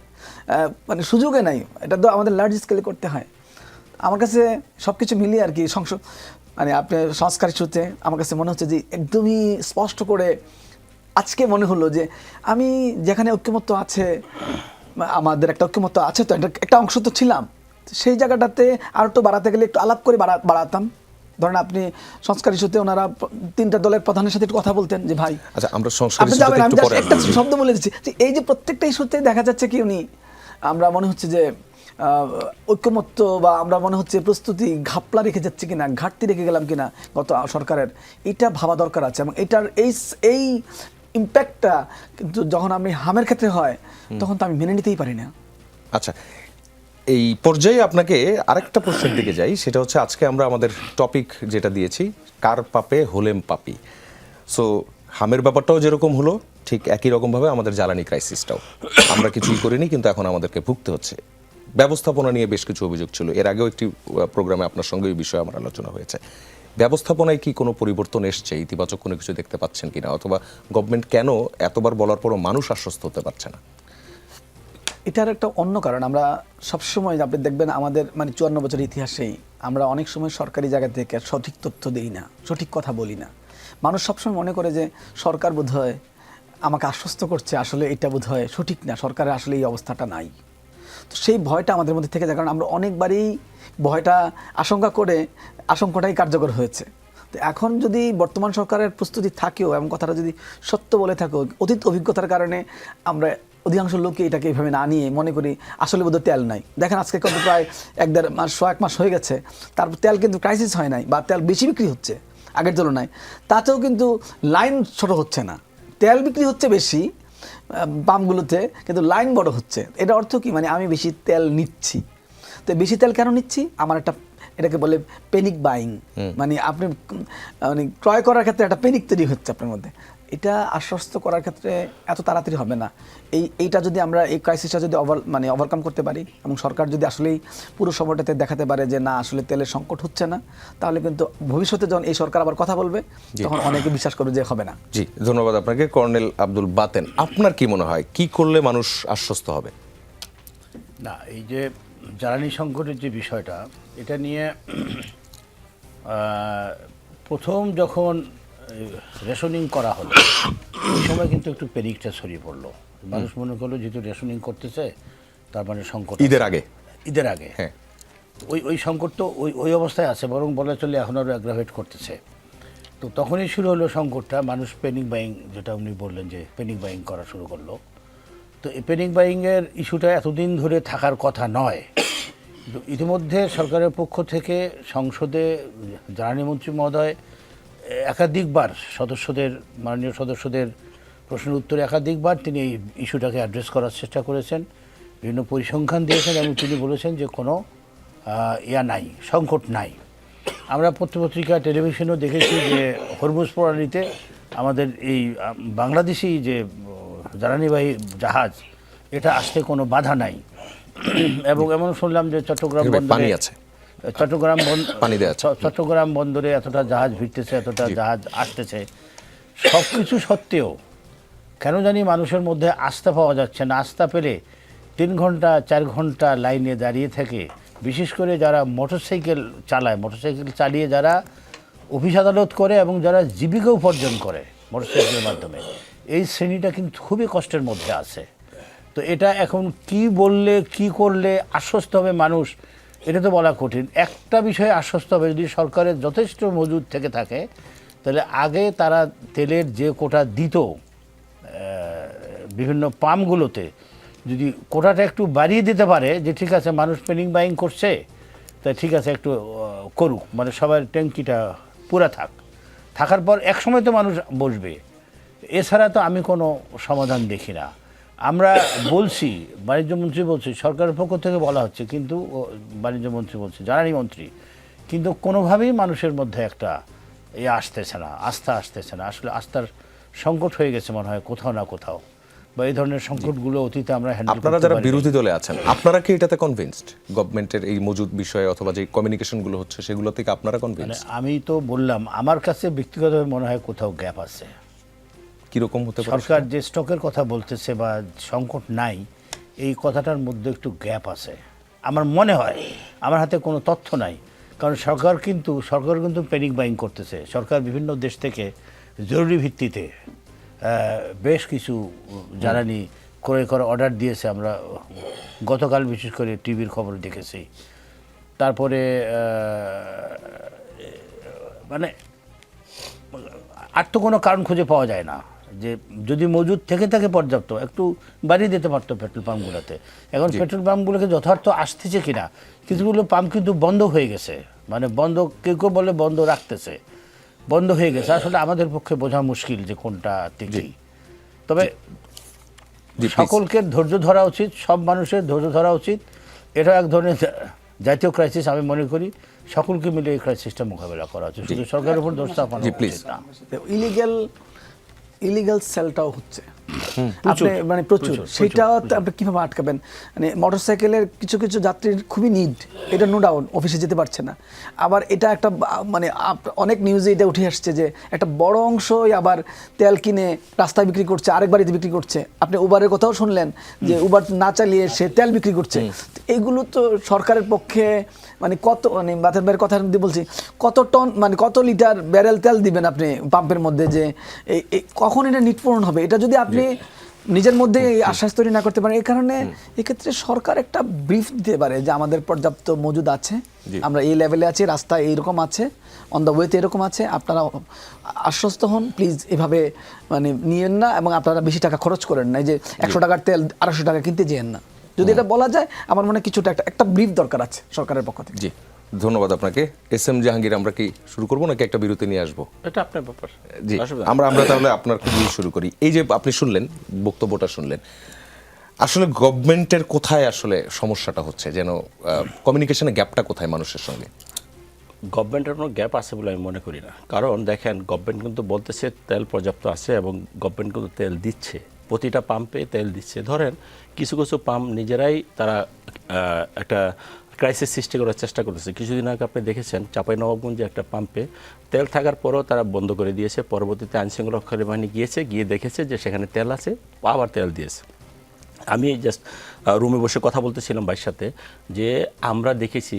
মানে সুযোগে নাই। এটা তো আমাদের লার্জ স্কেলে করতে হয়। আমার কাছে সব কিছু মিলিয়ে আর কি মানে আপনি সংস্কার ইস্যুতে আমার কাছে মনে হচ্ছে যে একদমই স্পষ্ট করে আজকে মনে হলো যে আমি যেখানে ঐক্যমত্য আছে, আমাদের একটা ঐক্যমত্য আছে, তো একটা অংশ তো ছিলাম, সেই জায়গাটাতে আর একটু বাড়াতে গেলে একটু আলাপ করে বাড়াতাম। ধরেন আপনি সংস্কার ইস্যুতে ওনারা 3টা দলের প্রধানের সাথে একটু কথা বলতেন যে ভাই আচ্ছা আমরা সংস্কার ইস্যুতে একটু পরে একটা শব্দ বলে দিচ্ছি যে এই যে প্রত্যেকটা ইস্যুতে দেখা যাচ্ছে কি উনি আমরা মনে হচ্ছে যে ঐক্যমত্য বা আমরা মনে হচ্ছে প্রস্তুতি ঘাপলা রেখে যাচ্ছি কিনা, ঘাটতি রেখে গেলাম কিনা গত সরকারের, এটা ভাবা দরকার আছে। এবং এটার এই ইম্প্যাক্টটা কিন্তু যখন আমি হামের ক্ষেত্রে হয় তখন তো আমি মেনে নিতেই পারি না। আচ্ছা এই পর্যায়ে আপনাকে আরেকটা প্রশ্নের দিকে যাই, সেটা হচ্ছে আজকে আমরা আমাদের টপিক যেটা দিয়েছি কার পাপে হলেম পাপি। সো হামের ব্যাপারটাও যেরকম হলো ঠিক একই রকমভাবে আমাদের জ্বালানি ক্রাইসিসটাও আমরা কিছুই করিনি, কিন্তু এখন আমাদেরকে ভুগতে হচ্ছে। ব্যবস্থাপনা নিয়ে বেশ কিছু অভিযোগ ছিল, এর আগেও একটি প্রোগ্রামে আপনার সঙ্গে এই বিষয়ে আমার আলোচনা হয়েছে। ব্যবস্থাপনায় কি কোনো পরিবর্তন এসছে, ইতিবাচক কোনো কিছু দেখতে পাচ্ছেন কিনা, অথবা গভর্নমেন্ট কেন এতবার বলার পরও মানুষ আশ্বস্ত হতে পারছে না? এটার একটা অন্য কারণ, আমরা সবসময় আপনি দেখবেন আমাদের মানে 54 বছরের ইতিহাসেই আমরা অনেক সময় সরকারি জায়গা থেকে সঠিক তথ্য দিই না, সঠিক কথা বলি না। মানুষ সবসময় মনে করে যে সরকার বোধহয় আমাকে আশ্বস্ত করছে, আসলে এটা বোধহয় সঠিক না, সরকারের আসলে এই অবস্থাটা নাই। তো সেই ভয়টা আমাদের মধ্যে থেকে যায়, কারণ আমরা অনেকবারই ভয়টা আশঙ্কাটাই কার্যকর হয়েছে। তো এখন যদি বর্তমান সরকারের প্রস্তুতি থাকেও এবং কথাটা যদি সত্য বলে থাকো, অতীত অভিজ্ঞতার কারণে আমরা অধিকাংশ লোককে এটাকে এইভাবে না নিয়ে মনে করি আসলে বোধহয় তেল নাই। দেখেন আজকে কত প্রায় 1-1.5 মাস হয়ে গেছে, তারপর তেল কিন্তু ক্রাইসিস হয় নাই বা তেল বেশি বিক্রি হচ্ছে আগের তুলনায়, তাতেও কিন্তু লাইন ছোট হচ্ছে না। তেল বিক্রি হচ্ছে বেশি পাম্পগুলোতে, কিন্তু লাইন বড় হচ্ছে। এটা অর্থ কি, মানে আমি বেশি তেল নিচ্ছি। তো বেশি তেল কেন নিচ্ছি? আমার এটাকে বলে প্যানিক বাইং, মানে আপনি মানে ক্রয় করার ক্ষেত্রে একটা প্যানিক তৈরি হচ্ছে আপনার মধ্যে। এটা আশ্বস্ত করার ক্ষেত্রে এত তাড়াতাড়ি হবে না। এইটা যদি আমরা এই ক্রাইসিসটা যদি ওভারকাম করতে পারি এবং সরকার যদি আসলেই পুরো সময়টাতে দেখাতে পারে যে না আসলে তেলের সংকট হচ্ছে না, তাহলে কিন্তু ভবিষ্যতে যখন এই সরকার আবার কথা বলবে তখন অনেকে বিশ্বাস করবে যে হবে না। জি, ধন্যবাদ আপনাকে কর্নেল আব্দুল বাতেন। আপনার কি মনে হয় কি করলে মানুষ আশ্বস্ত হবে? না, এই যে জ্বালানি সংকটের যে বিষয়টা, এটা নিয়ে প্রথম যখন রেশনিং করা হলো এই সময় কিন্তু একটু প্যানিকটা ছড়িয়ে পড়লো। মানুষ মনে করলো যেহেতু রেশনিং করতেছে তার মানে সংকট ঈদের আগে হ্যাঁ, ওই সংকট তো ওই অবস্থায় আছে, বরং বলা চলে এখন আরও অ্যাগ্রাভেট করতেছে। তো তখনই শুরু হলো সংকটটা, মানুষ প্যানিক বাইং, যেটা উনি বললেন যে প্যানিক বাইং করা শুরু করলো। তো এই প্যানিক বাইংয়ের ইস্যুটা এতদিন ধরে থাকার কথা নয়। ইতিমধ্যে সরকারের পক্ষ থেকে সংসদে জ্বালানি মন্ত্রী মহোদয় একাধিকবার মাননীয় সদস্যদের প্রশ্নের উত্তরে একাধিকবার তিনি এই ইস্যুটাকে অ্যাড্রেস করার চেষ্টা করেছেন, বিভিন্ন পরিসংখ্যান দিয়েছেন এবং তিনি বলেছেন যে কোনো সংকট নাই। আমরা পত্রপত্রিকা টেলিভিশনেও দেখেছি যে হরমুজ প্রণালীতে আমাদের এই বাংলাদেশি যে জ্বালানিবাহী জাহাজ, এটা আসতে কোনো বাধা নাই। এবং এমন শুনলাম যে চট্টগ্রাম বন্দরে এতটা জাহাজ ভিড়তেছে, এতটা জাহাজ আসতেছে। সব কিছু সত্ত্বেও কেন জানি মানুষের মধ্যে আস্থা পাওয়া যাচ্ছে না। আস্থা পেলে 3 ঘন্টা 4 ঘন্টা লাইনে দাঁড়িয়ে থাকে, বিশেষ করে যারা মোটরসাইকেল চালিয়ে যারা অফিস আদালত করে এবং যারা জীবিকা উপার্জন করে মোটরসাইকেলের মাধ্যমে, এই শ্রেণীটা কিন্তু খুবই কষ্টের মধ্যে আছে। তো এটা এখন কি বললে কি করলে আশ্বস্ত হবে মানুষ, এটা তো বলা কঠিন। একটা বিষয়ে আশ্বস্ত হবে, যদি সরকারের যথেষ্ট মজুদ থেকে থাকে তাহলে আগে তারা তেলের যে কোটা দিত বিভিন্ন পাম্পগুলোতে, যদি কোটাটা একটু বাড়িয়ে দিতে পারে যে ঠিক আছে মানুষ প্যানিক বাইং করছে, তাই ঠিক আছে একটু করুক, মানে সবার ট্যাঙ্কিটা পুরা থাকার পর এক সময় তো মানুষ বসবে। এছাড়া তো আমি কোনো সমাধান দেখি না। আমরা বলছি, বাণিজ্য মন্ত্রী বলছি, সরকারের পক্ষ থেকে বলা হচ্ছে, কিন্তু বাণিজ্য মন্ত্রী বলছে, জ্বালানি মন্ত্রী, কিন্তু কোনোভাবেই মানুষের মধ্যে একটা আস্থা আসতেছে না। আসলে আস্থার সংকট হয়ে গেছে মনে হয় কোথাও না কোথাও, বা এই ধরনের সংকটগুলো অতীতে আমরা আপনারা যারা বিরোধী দলে আছেন, আপনারা কি এটাতে কনভিন্সড? গভর্নমেন্টের এই মজুদ বিষয়ে অথবা যে কমিউনিকেশনগুলো হচ্ছে সেগুলো থেকে আপনারা কনভিন্সড? আমি তো বললাম, আমার কাছে ব্যক্তিগতভাবে মনে হয় কোথাও গ্যাপ আছে। কিরকম হতে পারে? সরকার যে স্টকের কথা বলতেছে বা সংকট নাই, এই কথাটার মধ্যে একটু গ্যাপ আছে আমার মনে হয়। আমার হাতে কোনো তথ্য নাই, কারণ সরকার কিন্তু প্যানিক বাইং করতেছে। সরকার বিভিন্ন দেশ থেকে জরুরি ভিত্তিতে বেশ কিছু জ্বালানি ক্রয় করার অর্ডার দিয়েছে, আমরা গতকাল বিশেষ করে টিভির খবর দেখেছি। তারপরে মানে আর তো কোনো কারণ খুঁজে পাওয়া যায় না যে যদি মজুদ থেকে থাকে পর্যাপ্ত, একটু বাড়িয়ে দিতে পারতো পেট্রোল পাম্পগুলোতে। এখন পেট্রোল পাম্পগুলোকে যথার্থ আসতেছে কিনা, কিছুগুলো পাম্প কিন্তু বন্ধ হয়ে গেছে, মানে বন্ধ, কেউ বলে বন্ধ রাখতেছে, বন্ধ হয়ে গেছে। আসলে আমাদের পক্ষে বোঝা মুশকিল যে কোনটা ঠিকই। তবে সকলকে ধৈর্য ধরা উচিত, সব মানুষের ধৈর্য ধরা উচিত। এটা এক ধরনের জাতীয় ক্রাইসিস, আমি মনে করি সকলকে মিলে এই ক্রাইসিসটা মোকাবেলা করা উচিত, শুধু সরকারের উপর দোষ চাপানো উচিত না। ইলিগাল সেলটাও হচ্ছে মানে প্রচুর, সেটাও আপনি কিভাবে আটকাবেন? মানে মোটরসাইকেলের কিছু কিছু যাত্রীর খুবই নিড, এটা নো ডাউন, অফিসে যেতে পারছে না। আবার এটা একটা মানে অনেক নিউজে এটা উঠে আসছে যে একটা বড় অংশই আবার তেল কিনে রাস্তায় বিক্রি করছে, আরেক বাড়িতে বিক্রি করছে। আপনি উবারের কথাও শুনলেন যে উবার না চালিয়ে সে তেল বিক্রি করছে। এইগুলো তো সরকারের পক্ষে মানে কত, মানে বাতের ভাইয়ের কথা বলছি, কত টন মানে কত লিটার ব্যারেল তেল দিবেন আপনি পাম্পের মধ্যে, যে কখন এটা নিট পূরণ হবে? এটা যদি আপনি নিজের মধ্যে আশ্বাস তৈরি না করতে পারেন, এই কারণে এক্ষেত্রে সরকার একটা ব্রিফ দিতে পারে যে আমাদের পর্যাপ্ত মজুদ আছে, আমরা এই লেভেলে আছি, রাস্তা এইরকম আছে, অন দ্য ওয়েতে এরকম আছে, আপনারা আশ্বস্ত হন, প্লিজ এভাবে মানে নিয়েন না এবং আপনারা বেশি টাকা খরচ করেন না, যে 100 টাকার তেল 250 টাকা কিনতে যেন না। যদি এটা বলা যায়, আমার মনে হয় কিছুটা একটা ব্রিফ দরকার আছে সরকারের পক্ষ থেকে। জি, ধন্যবাদ আপনাকে। এস এম জাহাঙ্গীর, আমরা কি শুরু করবো নাকি একটা বিরতি নিয়ে আসবো? এটা আপনার ব্যাপার। জি, আমরা তাহলে আপনার দিয়ে শুরু করি। এই যে আপনি শুনলেন, বক্তব্যটা শুনলেন, আসলে গভর্নমেন্টের কোথায় আসলে সমস্যাটা হচ্ছে, যেন কমিউনিকেশনের গ্যাপটা কোথায় মানুষের সঙ্গে? গভর্নমেন্টের কোনো গ্যাপ আছে বলে আমি মনে করি না, কারণ দেখেন গভর্নমেন্ট কিন্তু বলতেছে তেল পর্যাপ্ত আছে এবং গভর্নমেন্ট কিন্তু তেল দিচ্ছে, প্রতিটা পাম্পে তেল দিচ্ছে। ধরেন কিছু কিছু পাম্প নিজেরাই তারা একটা ক্রাইসিস সৃষ্টি করার চেষ্টা করতেছে। কিছুদিন আগে আপনি দেখেছেন চাঁপাইনবাবগঞ্জে একটা পাম্পে তেল থাকার পরও তারা বন্ধ করে দিয়েছে, পরবর্তীতে আইনশৃঙ্খলা রক্ষাকারী বাহিনী গিয়ে দেখেছে যে সেখানে তেল আছে, আবার তেল দিয়েছে। আমি জাস্ট রুমে বসে কথা বলতেছিলাম ভাইয়ের সাথে যে আমরা দেখেছি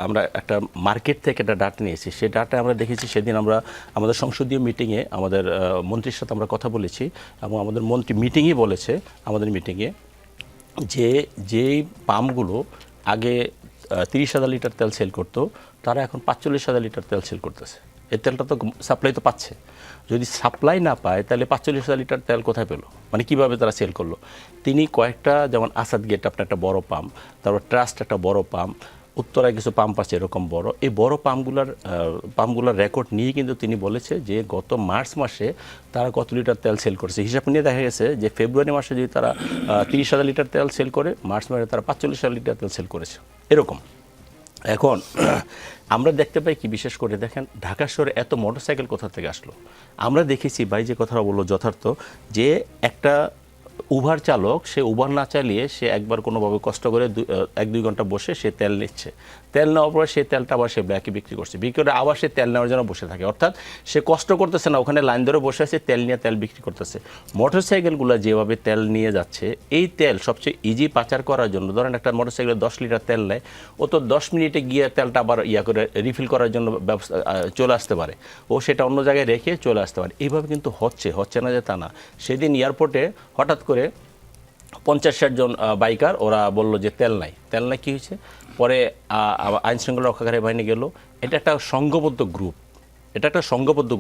আমরা একটা মার্কেট থেকে একটা ডাটা নিয়েছি, সেই ডাটা আমরা দেখেছি সেদিন আমরা আমাদের সংসদীয় মিটিংয়ে আমাদের মন্ত্রীর সাথে আমরা কথা বলেছি এবং আমাদের মন্ত্রী মিটিংই বলেছে আমাদের মিটিংয়ে যে যেই পাম্পগুলো আগে 30,000 লিটার তেল সেল করতো তারা এখন 45,000 লিটার তেল সেল করতেছে। এই তেলটা তো সাপ্লাই তো পাচ্ছে, যদি সাপ্লাই না পায় তাহলে 45,000 লিটার তেল কোথায় পেলো, মানে কিভাবে তারা সেল করলো। তিনি কয়েকটা, যেমন আসাদ গেট আপনার একটা বড় পাম্প, তারপর ট্রাস্ট একটা বড় পাম্প, উত্তরায় কিছু পাম্প আছে এরকম বড়, এই বড় পাম্পগুলোর রেকর্ড নিয়ে কিন্তু তিনি বলেছে যে গত মার্চ মাসে তারা কত লিটার তেল সেল করেছে। হিসাব নিয়ে দেখা গেছে যে ফেব্রুয়ারি মাসে যদি তারা 30,000 লিটার তেল সেল করে, মার্চ মাসে তারা 45,000 লিটার তেল সেল করেছে এরকম। এখন আমরা দেখতে পাই কি, বিশেষ করে দেখেন ঢাকা শহরে এত মোটরসাইকেল কোথা থেকে আসলো। আমরা দেখেছি ভাই যে কথাটা বললো যথার্থ, যে একটা উবার চালক সে উবার না চালিয়ে সে একবার কোনোভাবে কষ্ট করে 1-2 ঘন্টা বসে সে তেল নিচ্ছে, তেল নেওয়ার পরে সেই তেলটা আবার সে ব্যাকে বিক্রি করছে, বিক্রি করে আবার সে তেল নেওয়ার জন্য বসে থাকে, অর্থাৎ সে কষ্ট করতেছে না, ওখানে লাইন ধরে বসে আছে, তেল নিয়ে তেল বিক্রি করতেছে। মোটরসাইকেলগুলো যেভাবে তেল নিয়ে যাচ্ছে, এই তেল সবচেয়ে ইজি পাচার করার জন্য, ধরেন একটা মোটরসাইকেলে 10 লিটার তেল নেয়, ও তো 10 মিনিটে গিয়ে তেলটা আবার করে রিফিল করার জন্য চলে আসতে পারে, ও সেটা অন্য জায়গায় রেখে চলে আসতে পারে। এইভাবে কিন্তু হচ্ছে না যে তা না। সেদিন এয়ারপোর্টে হঠাৎ করে 50-60 জন বাইকার ওরা বলল যে তেল নাই কী হয়েছে, পরে আইনশৃঙ্খলা রক্ষাকারী বাহিনী গেল। এটা একটা সংঘবদ্ধ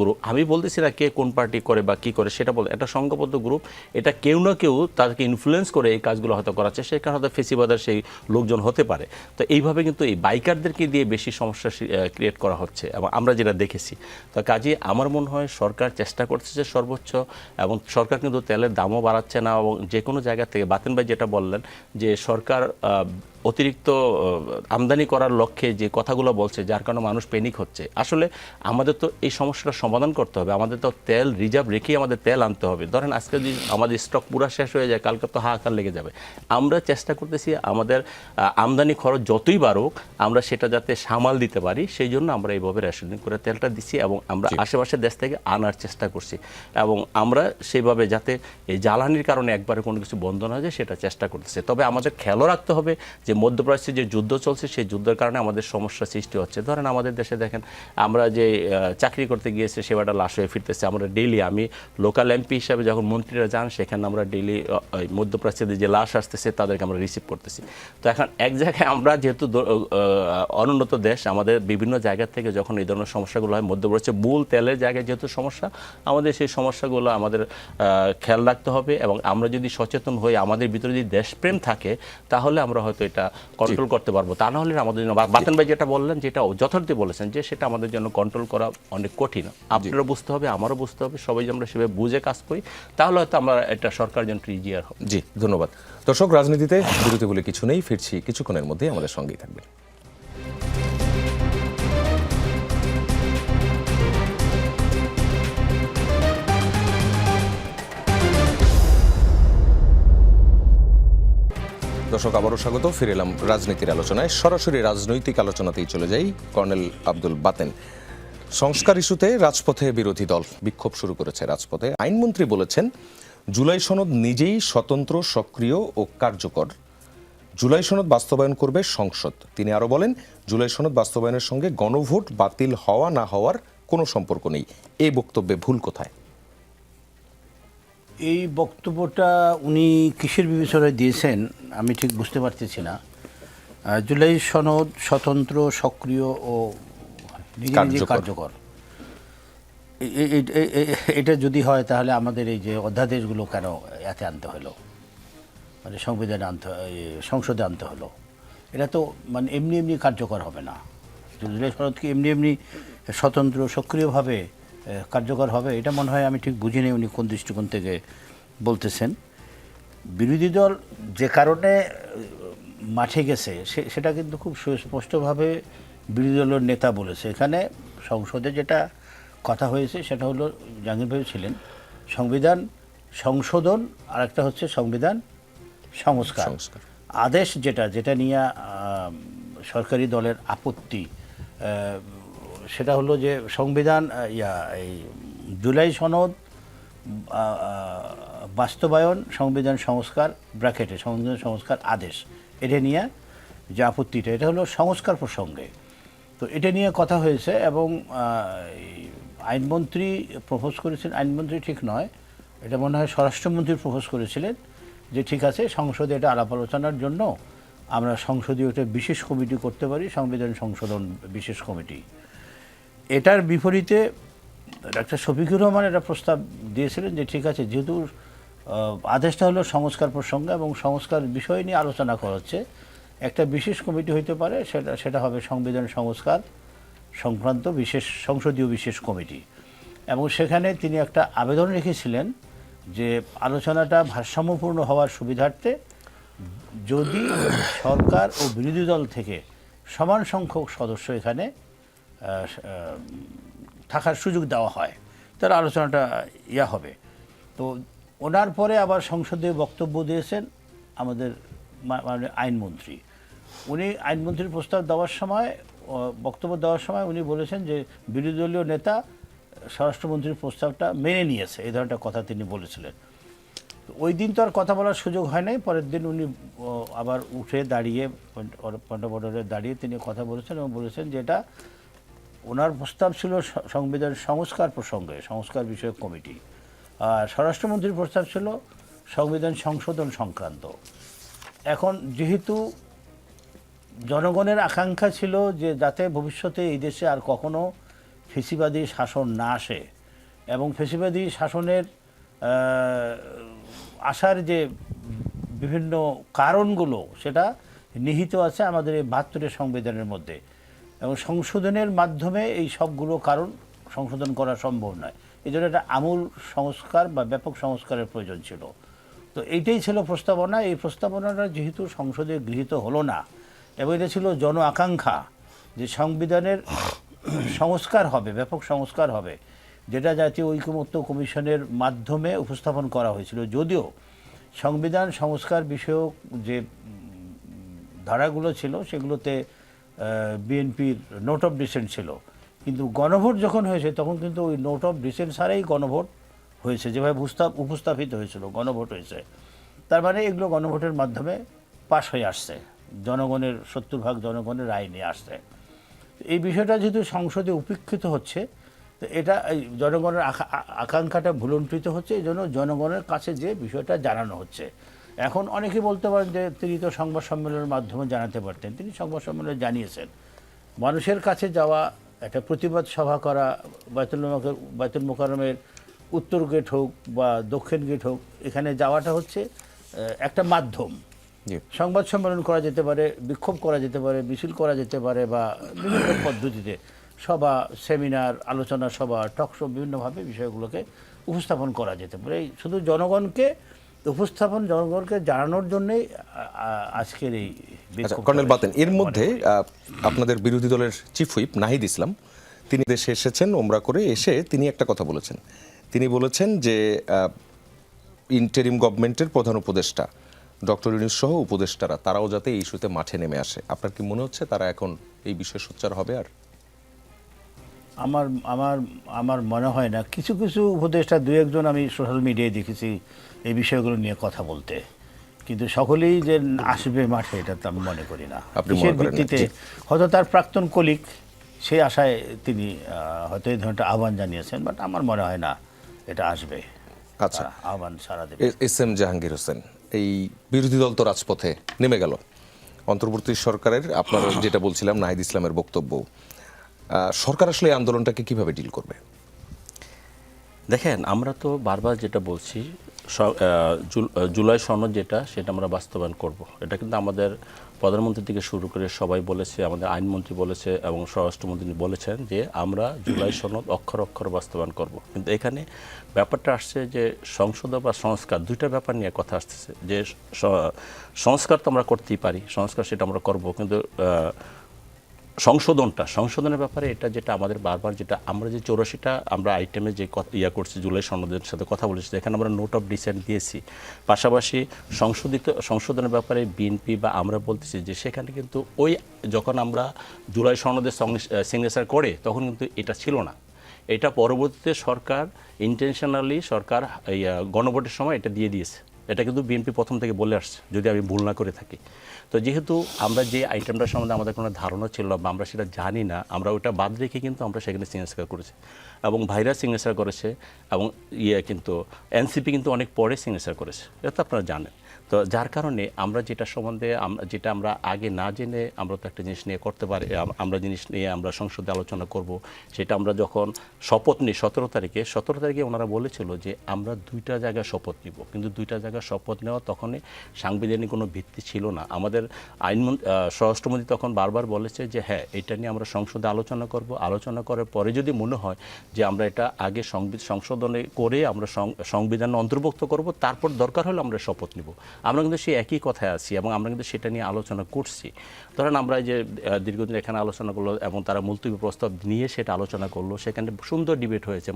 গ্রুপ, আমি বলতেছি না কে কোন পার্টি করে বা কী করে সেটা বলতে, একটা সংঘবদ্ধ গ্রুপ, এটা কেউ না কেউ তাদেরকে ইনফ্লুয়েন্স করে এই কাজগুলো হয়তো করাচ্ছে, সেই কারণে হয়তো ফেসিবাদের সেই লোকজন হতে পারে। তো এইভাবে কিন্তু এই বাইকারদেরকে দিয়ে বেশি সমস্যা ক্রিয়েট করা হচ্ছে এবং আমরা যেটা দেখেছি। তো কাজে আমার মনে হয় সরকার চেষ্টা করতেছে সর্বোচ্চ, এবং সরকার কিন্তু তেলের দামও বাড়াচ্ছে না, এবং যে কোনো জায়গা থেকে বাতেন ভাই যেটা বললেন যে সরকার অতিরিক্ত আমদানি করার লক্ষ্যে যে কথাগুলো বলছে, যার কারণে মানুষ প্যানিক হচ্ছে। আসলে আমাদের তো এই সমস্যাটা সমাধান করতে হবে, আমাদের তো তেল রিজার্ভ রেখেই আমাদের তেল আনতে হবে। ধরেন আজকে যদি আমাদের স্টক পুরো শেষ হয়ে যায়, কালকে তো হাহাকার লেগে যাবে। আমরা চেষ্টা করতেছি আমাদের আমদানি খরচ যতই বাড়ুক আমরা সেটা যাতে সামাল দিতে পারি, সেই জন্য আমরা এইভাবে রেশনিং করে তেলটা দিচ্ছি এবং আমরা আশেপাশের দেশ থেকে আনার চেষ্টা করছি, এবং আমরা সেইভাবে যাতে এই জ্বালানির কারণে একবারে কোনো কিছু বন্ধ না যায় সেটা চেষ্টা করতেছি। তবে আমাদের খেয়ালও রাখতে হবে যে মধ্যপ্রাচ্যে যে যুদ্ধ চলছে, সেই যুদ্ধের কারণে আমাদের সমস্যা সৃষ্টি হচ্ছে। ধরেন আমাদের দেশে দেখেন, আমরা যে চাকরি করতে গিয়েছে সেবাটা লাশ হয়ে ফিরতেছে। আমরা ডেইলি, আমি লোকাল এমপি হিসাবে যখন মন্ত্রীরা যান সেখানে আমরা ডেইলি মধ্যপ্রাচ্যে যে লাশ আসতেছে তাদেরকে আমরা রিসিভ করতেছি। তো এখন এক জায়গায় আমরা যেহেতু অনুন্নত দেশ, আমাদের বিভিন্ন জায়গা থেকে যখন এই ধরনের সমস্যাগুলো হয়, মধ্যপ্রাচ্যে মূল তেলের জায়গায় যেহেতু সমস্যা, আমাদের সেই সমস্যাগুলো আমাদের খেয়াল রাখতে হবে, এবং আমরা যদি সচেতন হই, আমাদের ভিতরে যদি দেশপ্রেম থাকে, তাহলে আমরা হয়তো এটা কন্ট্রোল করতে পারবো। তা না হলে আমাদের জন্য, বাতেন ভাই যেটা বললেন, যেটা যথার্থ বলেছেন, যে সেটা আমাদের জন্য কন্ট্রোল করা অনেক কঠিন। আপনারা বুঝতে হবে, আমারও বুঝতে হবে, সবাই আমরা সেভাবে বুঝে কাজ করি, তাহলে হয়তো আমরা এটা সরকার জন্য ইজিয়ার হবে। জি, ধন্যবাদ। দর্শক, রাজনীতিতে বিরতি বলে কিছু নেই, ফিরছি কিছুক্ষণের মধ্যেই, আমাদের সঙ্গেই থাকবেন। দর্শক, আবারও স্বাগত। ফিরে এলাম রাজনীতির আলোচনায়। সরাসরি রাজনৈতিক আলোচনাতেই চলে যাই। কর্নেল আব্দুল বাতেন, সংস্কার ইস্যুতে রাজপথে বিরোধী দল বিক্ষোভ শুরু করেছে। রাজপথে আইনমন্ত্রী বলেছেন জুলাই সনদ নিজেই স্বতন্ত্র, সক্রিয় ও কার্যকর। জুলাই সনদ বাস্তবায়ন করবে সংসদ। তিনি আরও বলেন, জুলাই সনদ বাস্তবায়নের সঙ্গে গণভোট বাতিল হওয়া না হওয়ার কোনো সম্পর্ক নেই। এই বক্তব্যে ভুল কোথায়? এই বক্তব্যটা উনি কিসের বিবেচনায় দিয়েছেন আমি ঠিক বুঝতে পারতেছি না। জুলাই সনদ স্বতন্ত্র, সক্রিয় ও নিজে কার্যকর, এটা যদি হয় তাহলে আমাদের এই যে অধ্যাদেশগুলো কেন এতে আনতে হলো, মানে সংবিধানে সংসদে আনতে হলো? এটা তো মানে এমনি এমনি কার্যকর হবে না। জুলাই সনদ কি এমনি এমনি স্বতন্ত্র সক্রিয়ভাবে কার্যকর হবে? এটা মনে হয় আমি ঠিক বুঝিনি উনি কোন দৃষ্টিকোণ থেকে বলতেছেন। বিরোধী দল যে কারণে মাঠে গেছে সেটা কিন্তু খুব সুস্পষ্টভাবে বিরোধী দলের নেতা বলেছে। এখানে সংসদে যেটা কথা হয়েছে সেটা হলো, জাহাঙ্গীর ভাই ছিলেন, সংবিধান সংশোধন আর একটা হচ্ছে সংবিধান সংস্কার। আদেশ যেটা নিয়ে সরকারি দলের আপত্তি, সেটা হলো যে সংবিধান এই জুলাই সনদ বাস্তবায়ন, সংবিধান সংস্কার ব্র্যাকেটে সংবিধান সংস্কার আদেশ, এটা নিয়ে যে আপত্তিটা, এটা হলো সংস্কার প্রসঙ্গে। তো এটা নিয়ে কথা হয়েছে এবং আইনমন্ত্রী প্রপোজ করেছেন, আইনমন্ত্রী ঠিক নয়, এটা মনে হয় স্বরাষ্ট্রমন্ত্রী প্রপোজ করেছিলেন যে ঠিক আছে সংসদে এটা আলাপ আলোচনার জন্য আমরা সংসদীয় একটা বিশেষ কমিটি করতে পারি, সংবিধান সংশোধন বিশেষ কমিটি। এটার বিপরীতে ডাক্তার শফিকুর রহমান একটা প্রস্তাব দিয়েছিলেন যে ঠিক আছে, যেহেতু আদেশটা হলো সংস্কার প্রসঙ্গে এবং সংস্কার বিষয় নিয়ে আলোচনা করা হচ্ছে, একটা বিশেষ কমিটি হইতে পারে, সেটা হবে সংবিধান সংস্কার সংক্রান্ত সংসদীয় বিশেষ কমিটি। এবং সেখানে তিনি একটা আবেদন রেখেছিলেন যে আলোচনাটা ভারসাম্যপূর্ণ হওয়ার সুবিধার্থে যদি সরকার ও বিরোধী দল থেকে সমান সংখ্যক সদস্য এখানে থাকার সুযোগ দেওয়া হয়, তার আলোচনাটা হবে। তো ওনার পরে আবার সংসদে বক্তব্য দিয়েছেন আমাদের আইনমন্ত্রী। উনি আইনমন্ত্রীর প্রস্তাব দেওয়ার সময়, বক্তব্য দেওয়ার সময় উনি বলেছেন যে বিরোধী দলীয় নেতা স্বরাষ্ট্রমন্ত্রীর প্রস্তাবটা মেনে নিয়েছে, এই ধরনের কথা তিনি বলেছিলেন। ওই দিন তো আর কথা বলার সুযোগ হয় নাই। পরের দিন উনি আবার উঠে দাঁড়িয়ে পয়েন্ট অফ অর্ডারে দাঁড়িয়ে তিনি কথা বলেছেন এবং বলেছেন যে এটা ওনার প্রস্তাব ছিল সংবিধান সংস্কার প্রসঙ্গে, সংস্কার বিষয়ক কমিটি, আর স্বরাষ্ট্রমন্ত্রীর প্রস্তাব ছিল সংবিধান সংশোধন সংক্রান্ত। এখন যেহেতু জনগণের আকাঙ্ক্ষা ছিল যে যাতে ভবিষ্যতে এই দেশে আর কখনো ফেসিবাদী শাসন না আসে এবং ফেসিবাদী শাসনের আসার যে বিভিন্ন কারণগুলো সেটা নিহিত আছে আমাদের এই ৭২ সংবিধানের মধ্যে, এবং সংশোধনের মাধ্যমে এই সবগুলো কারণ সংশোধন করা সম্ভব নয়। এই জন্য একটা আমূল সংস্কার বা ব্যাপক সংস্কারের প্রয়োজন ছিল। তো এইটাই ছিল প্রস্তাবনা। এই প্রস্তাবনাটা যেহেতু সংসদে গৃহীত হলো না এবং এটা ছিল জন আকাঙ্ক্ষা যে সংবিধানের সংস্কার হবে, ব্যাপক সংস্কার হবে, যেটা জাতীয় ঐকমত্য কমিশনের মাধ্যমে উপস্থাপন করা হয়েছিল। যদিও সংবিধান সংস্কার বিষয়ক যে ধারাগুলো ছিল সেগুলোতে বিএনপির নোট অফ ডিসেন্ট ছিল, কিন্তু গণভোট যখন হয়েছে তখন কিন্তু ওই নোট অফ ডিসেন্ট ছাড়াই গণভোট হয়েছে, যেভাবে উপস্থাপিত হয়েছিল গণভোট হয়েছে। তার মানে এগুলো গণভোটের মাধ্যমে পাশ হয়ে আসছে, জনগণের ৭০% জনগণের রায় নিয়ে আসছে। এই বিষয়টা যেহেতু সংসদে উপেক্ষিত হচ্ছে, তো এটা জনগণের আকাঙ্ক্ষাটা ভুলণ্ঠিত হচ্ছে, এই জন্য জনগণের কাছে যে বিষয়টা জানানো হচ্ছে। এখন অনেকে বলতে পারেন যে তিনি তো সংবাদ সম্মেলনের মাধ্যমে জানাতে পারতেন, তিনি সংবাদ সম্মেলনে জানিয়েছেন। মানুষের কাছে যাওয়া, একটা প্রতিবাদ সভা করা, বাইতুল মোকাররমের উত্তর গেট হোক বা দক্ষিণ গেট হোক, এখানে যাওয়াটা হচ্ছে একটা মাধ্যম। সংবাদ সম্মেলন করা যেতে পারে, বিক্ষোভ করা যেতে পারে, মিছিল করা যেতে পারে, বা বিভিন্ন পদ্ধতিতে সভা, সেমিনার, আলোচনা সভা, টক শো, বিভিন্নভাবে বিষয়গুলোকে উপস্থাপন করা যেতে পারে। শুধু জনগণকে উপস্থাপন, জনগণকে জানানোর জন্যই আজকের এই কর্নেল বাতেন। এর মধ্যে আপনাদের বিরোধী দলের চিফ হুইপ নাহিদ ইসলাম তিনি দেশে এসেছেন ওমরা করে, এসে তিনি একটা কথা বলেছেন। তিনি বলেছেন যে ইন্টারিম গভর্নমেন্টের প্রধান উপদেষ্টা ডক্টর ইউনূস সহ উপদেষ্টারা তারাও যাতে এই ইস্যুতে মাঠে নেমে আসে। আপনার কি মনে হচ্ছে তারা এখন এই বিষয়ে সোচ্চার হবে? আর আমার মনে হয় না। কিছু কিছু উপদেষ্টা দু একজন আমি সোশ্যাল মিডিয়ায় দেখেছি এই বিষয়গুলো নিয়ে কথা বলতে, কিন্তু সকলেই যে আসবে মাঠে এটা তো আমি মনে করি না। কিসের ভিত্তিতে? হয়তো তার প্রাক্তন কলিগ, সেই আশায় তিনি হয়তো এই ধরনের আহ্বান জানিয়েছেন, বাট আমার মনে হয় না এটা আসবে। আচ্ছা, আহ্বান সারা দেবে। এস এম জাহাঙ্গীর হোসেন, এই বিরোধী দল তো রাজপথে নেমে গেল, অন্তর্বর্তী সরকারের আপনার যেটা বলছিলাম নাহিদ ইসলামের বক্তব্য, সরকার আসলে এই আন্দোলনটাকে কিভাবে ডিল করবে? দেখেন, আমরা তো বারবার যেটা বলছি, জুলাই সনদ যেটা, সেটা আমরা বাস্তবায়ন করব। এটা কিন্তু আমাদের প্রধানমন্ত্রী থেকে শুরু করে সবাই বলেছে, আমাদের আইনমন্ত্রী বলেছে এবং স্বরাষ্ট্রমন্ত্রী বলেছেন যে আমরা জুলাই সনদ অক্ষর অক্ষর বাস্তবায়ন করব। কিন্তু এখানে ব্যাপারটা আসছে যে সংশোধন বা সংস্কার, দুইটা ব্যাপার নিয়ে কথা আসতেছে। যে সংস্কার তো আমরা করতেই পারি, সংস্কার সেটা আমরা করব, কিন্তু সংশোধনের ব্যাপারে এটা যেটা আমাদের বারবার যেটা আমরা যে 84টা আমরা আইটেমে যে ইয়া করছি জুলাই সনদের সাথে কথা বলেছি, এখানে আমরা নোট অফ ডিসেন্ট দিয়েছি। পাশাপাশি সংশোধনের ব্যাপারে বিএনপি বা আমরা বলতেছি যে সেখানে কিন্তু ওই যখন আমরা জুলাই সনদের সিগনেচার করে তখন কিন্তু এটা ছিল না। এটা পরবর্তীতে সরকার ইন্টেনশনালি সরকার গণভোটের সময় এটা দিয়ে দিয়েছে। এটা কিন্তু বিএনপি প্রথম থেকে বলে আসছে, যদি আমি ভুল না করে থাকি। তো যেহেতু আমরা যে আইটেমটার সম্বন্ধে আমাদের কোনো ধারণা ছিল না বা আমরা সেটা জানি না, আমরা ওটা বাদ রেখে কিন্তু আমরা সেখানে সিগনেচার করেছি এবং ভাইরা সিগনেচার করেছে এবং কিন্তু এনসিপি কিন্তু অনেক পরে সিগনেচার করেছে, এটা তো আপনারা জানেন। তো যার কারণে আমরা যেটা সম্বন্ধে যেটা আমরা আগে না জেনে আমরা তো একটা জিনিস নিয়ে করতে পারি, আমরা জিনিস নিয়ে আমরা সংসদে আলোচনা করব, সেটা আমরা যখন শপথ নিই 17 তারিখে ওনারা বলেছিল যে আমরা 2টা জায়গায় শপথ নিব, কিন্তু 2টা জায়গায় শপথ নেওয়া তখনই সাংবিধানিক কোনো ভিত্তি ছিল না। আমাদের স্বরাষ্ট্রমন্ত্রী তখন বারবার বলেছে যে হ্যাঁ এটা নিয়ে আমরা সংসদে আলোচনা করব, আলোচনা করার পরে যদি মনে হয় যে আমরা এটা আগে সংশোধনে করে আমরা সংবিধানে অন্তর্ভুক্ত করব, তারপর দরকার হলে আমরা শপথ নিব। আমরা কিন্তু সেই একই কথায় আছি এবং আমরা কিন্তু সেটা নিয়ে আলোচনা করছি। ধরেন আমরা যে দীর্ঘদিন এখানে আলোচনা করলো এবং তারা মুলতবি প্রস্তাব নিয়ে সেটা আলোচনা করলো, সেখানে সুন্দর ডিবেট হয়েছে,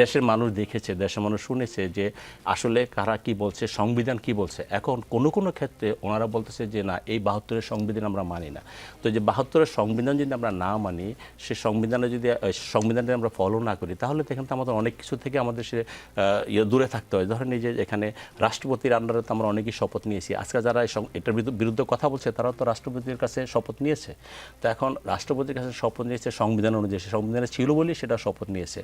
দেশের মানুষ দেখেছে, দেশের মানুষ শুনেছে যে আসলে কারা কি বলছে, সংবিধান কি বলছে। এখন কোনো ক্ষেত্রে ওনারা বলতেছে যে না এই 72-এর সংবিধান আমরা মানি না। তো যে 72-এর সংবিধান যদি আমরা না মানি, সে সংবিধানটা আমরা ফলো না করি, তাহলে তো এখানে তো আমাদের অনেক কিছু থেকে আমাদের সে দূরে থাকতে হয়। ধরেন এই যে এখানে রাষ্ট্রপতির আন্ডারে তো আমরা অনেকেই শপথ নিয়েছি। আজকে যারা এটার বিরুদ্ধে কথা বলছে তারাও তো রাষ্ট্রপতির কাছে শপথ নিয়েছে। তো এখন রাষ্ট্রপতির কাছে শপথ নিয়েছে সংবিধান অনুযায়ী, সে সংবিধানে ছিল বলেই সেটা শপথ নিয়েছে।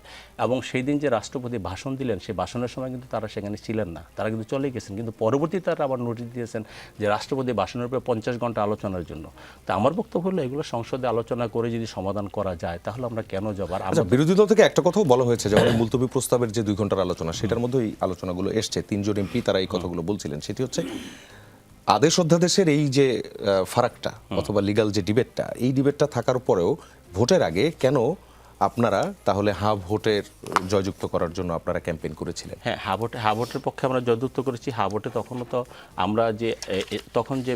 এবং সেই দিন যে রাষ্ট্রপতি ভাষণ দিলেন, সেই ভাষণের সময় কিন্তু তারা সেখানে ছিলেন না, তারা কিন্তু চলে গেছেন। কিন্তু পরবর্তীতে তারা আবার নোটিশ দিয়েছেন যে রাষ্ট্রপতি ভাষণের উপরে 50 ঘন্টা আলোচনার জন্য। তো আমার বক্তব্য হলো এগুলো সংসদে আলোচনা করে যদি সমাধান করা যায় তাহলে আমরা কেন যাব। আর বিরোধী দল থেকে একটা কথাও বলা হয়েছে যে মুলতবি প্রস্তাবের যে 2 ঘন্টার আলোচনা, সেটার মধ্যে এই আলোচনাগুলো এসছে, 3 জন এমপি তারা এই কথাগুলো বলছিলেন। সেটি হচ্ছে আদেশ অধ্যাদেশের এই যে ফারাকটা অথবা লিগ্যাল যে ডিবেটটা, এই ডিবেটটা থাকার পরেও ভোটের আগে কেন আপনারা তাহলে ভোটের জয়যুক্ত করার জন্য আপনারা ক্যাম্পেইন করেছিলেন? হ্যাঁ, ভোটের পক্ষে আমরা জয়যুক্ত করেছি। ভোটে তখনও তো আমরা যে তখন যে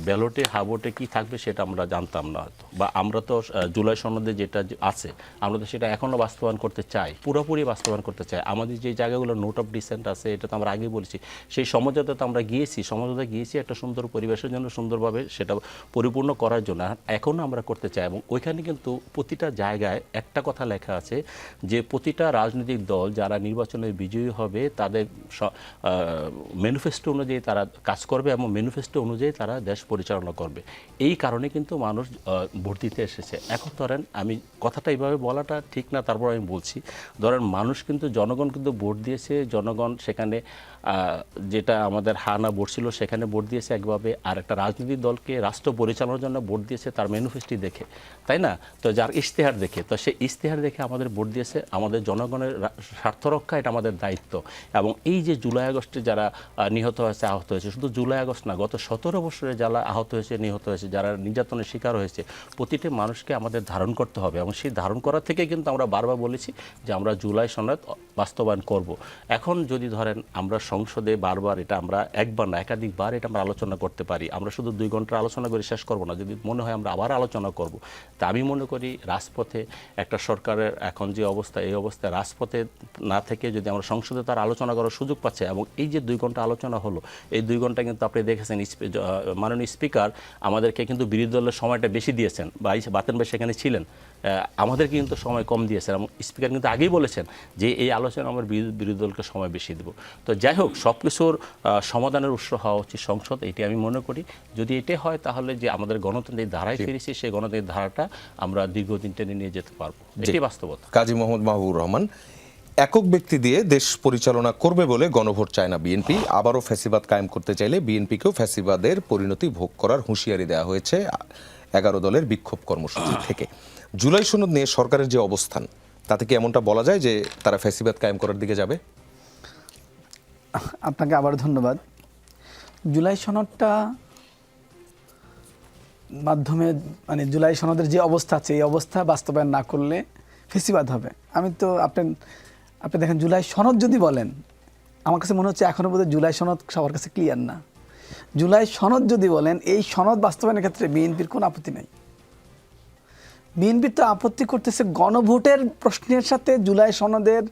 ব্যালটে ভোটে কি থাকবে সেটা আমরা জানতাম না হয়তো, বা আমরা তো জুলাই সনদে যেটা আছে আমরা তো সেটা এখনও বাস্তবায়ন করতে চাই, পুরোপুরি বাস্তবায়ন করতে চাই। আমাদের যে জায়গাগুলো নোট অফ ডিসেন্ট আছে এটা তো আমরা আগেই বলেছি, সেই সমঝোতা তো আমরা গিয়েছি একটা সুন্দর পরিবেশের জন্য, সুন্দরভাবে সেটা পরিপূর্ণ করার জন্য এখনও আমরা করতে চাই। এবং ওইখানে কিন্তু প্রতিটা জায়গায় একটা কথা লেখা আছে যে প্রতিটা রাজনৈতিক দল যারা নির্বাচনে বিজয়ী হবে তাদের ম্যানিফেস্টো অনুযায়ী তারা কাজ করবে এবং ম্যানিফেস্টো অনুযায়ী তারা দেশ পরিচালনা করবে। এই কারণে কিন্তু মানুষ ভোট দিতে এসেছে। এখন ধরেন আমি কথাটা এইভাবে বলাটা ঠিক না, তারপর আমি বলছি, ধরেন মানুষ কিন্তু জনগণ কিন্তু ভোট দিয়েছে, জনগণ সেখানে যেটা আমাদের হানা ভোট ছিল সেখানে ভোট দিয়েছে একভাবে, আর একটা রাজনৈতিক দলকে রাষ্ট্র পরিচালনার জন্য ভোট দিয়েছে তার ম্যানিফেস্টো দেখে, তাই না? তো যার ইশতেহার দেখে, তো সেই ইশতেহার দেখে আমাদের ভোট দিয়েছে। আমাদের জনগণের স্বার্থ রক্ষা এটা আমাদের দায়িত্ব। এবং এই যে জুলাই আগস্টে যারা নিহত হয়েছে, আহত হয়েছে, শুধু জুলাই আগস্ট না, গত 17 বছরে যারা আহত হয়েছে, নিহত হয়েছে, যারা নির্যাতনের শিকার হয়েছে, প্রতিটি মানুষকে আমাদের ধারণ করতে হবে। এবং সেই ধারণ করা থেকে কিন্তু আমরা বারবার বলেছি যে আমরা জুলাই সনদ বাস্তবায়ন করব। এখন যদি ধরেন আমরা সংসদে বারবার এটা আমরা একবার না একাধিকবার এটা আমরা আলোচনা করতে পারি, আমরা শুধু 2 ঘন্টার আলোচনা করে শেষ করব না, যদি মনে হয় আমরা আবার আলোচনা করব। তা আমি মনে করি রাজপথে একটা সরকারের এখন যে অবস্থা, এই অবস্থায় রাজপথে না থেকে যদি আমরা সংসদে তার আলোচনা করার সুযোগ পাচ্ছে, এবং এই যে 2 ঘন্টা আলোচনা হলো, এই 2 ঘন্টা কিন্তু আপনি দেখেছেন মাননীয় স্পিকার আমাদেরকে কিন্তু বিরোধী দলের সময়টা বেশি দিয়েছেন, বা বাতেন ভাই সেখানে ছিলেন, আমাদেরকে কিন্তু সময় কম দিয়েছেন। এবং স্পিকার কিন্তু আগেই বলেছেন যে এই আলোচনা আমার বিরোধী দলকে সময় বেশি দেব। তো যাই হোক, সব কিছুর সমাধানের উৎস হওয়া উচিত সংসদ, এটি আমি মনে করি। যদি এটাই হয় তাহলে যে আমাদের গণতান্ত্রিক ধারায় ফিরেছি, সেই গণতান্ত্রিক ধারাটা আমরা দীর্ঘদিন টেনে নিয়ে যেতে পারবো, এটি বাস্তবতা। কাজী মোহাম্মদ মাহবুবুর রহমান, একক ব্যক্তি দিয়ে দেশ পরিচালনা করবে বলে গণভোট চায় না বিএনপি, আবারও ফ্যাসিবাদ কায়েম করতে চাইলে বিএনপিকেও ফ্যাসিবাদের পরিণতি ভোগ করার হুঁশিয়ারি দেওয়া হয়েছে 11 দলের বিক্ষোভ কর্মসূচি থেকে। জুলাই সনদ নিয়ে সরকারের যে অবস্থান, তাতে কি এমনটা বলা যায় যে তারা ফ্যাসিবাদ কায়েম করার দিকে যাবে? আপনাকে আবার ধন্যবাদ। জুলাই সনদটা মাধ্যমে জুলাই সনদের যে অবস্থা আছে, এই অবস্থা বাস্তবায়ন না করলে ফেসিবাদ হবে। আমি তো আপনি দেখেন, জুলাই সনদ যদি বলেন, আমার কাছে মনে হচ্ছে এখনও বোধহয় জুলাই সনদ সবার কাছে ক্লিয়ার না। জুলাই সনদ যদি বলেন, এই সনদ বাস্তবায়নের ক্ষেত্রে বিএনপির কোনো আপত্তি নেই। বিএনপি তো আপত্তি করতেছে গণভোটের প্রশ্নের সাথে জুলাই সনদের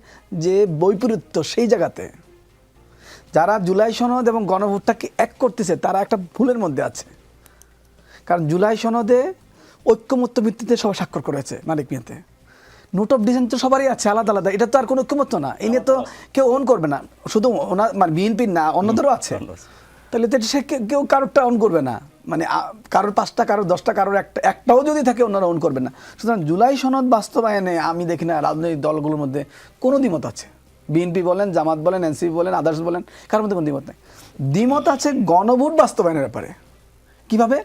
যে বৈপরীত্য সেই জায়গাতে। যারা জুলাই সনদ এবং গণভোটটাকে এক করতেছে তারা একটা ভুলের মধ্যে আছে। কারণ জুলাই সনদে ঐক্যমত্য ভিত্তিতে সবাই স্বাক্ষর করেছে মালিক মিয়াতে। নোট অফ ডিসেন্ট তো সবারই আছে আলাদা আলাদা, এটা তো আর কোনো ঐক্যমত্য না। এই নিয়ে তো কেউ অন করবে না, শুধু ওনার মানে বিএনপির না, অন্যদেরও আছে। তাহলে তো সে কেউ কারোরটা অন করবে না, মানে কারোর 5টা, কারোর 10টা, কারোর একটাও যদি থাকে ওনারা অন করবে না। সুতরাং জুলাই সনদ বাস্তবায়নে আমি দেখি না রাজনৈতিক দলগুলোর মধ্যে কোনো দ্বিমত আছে। বিএনপি বলেন, জামাত বলেন, এনসিপি বলেন, আদার্স বলেন, কারোর মধ্যে কোনো দ্বিমত নেই। দ্বিমত আছে গণভোট বাস্তবায়নের ব্যাপারে। কিভাবে?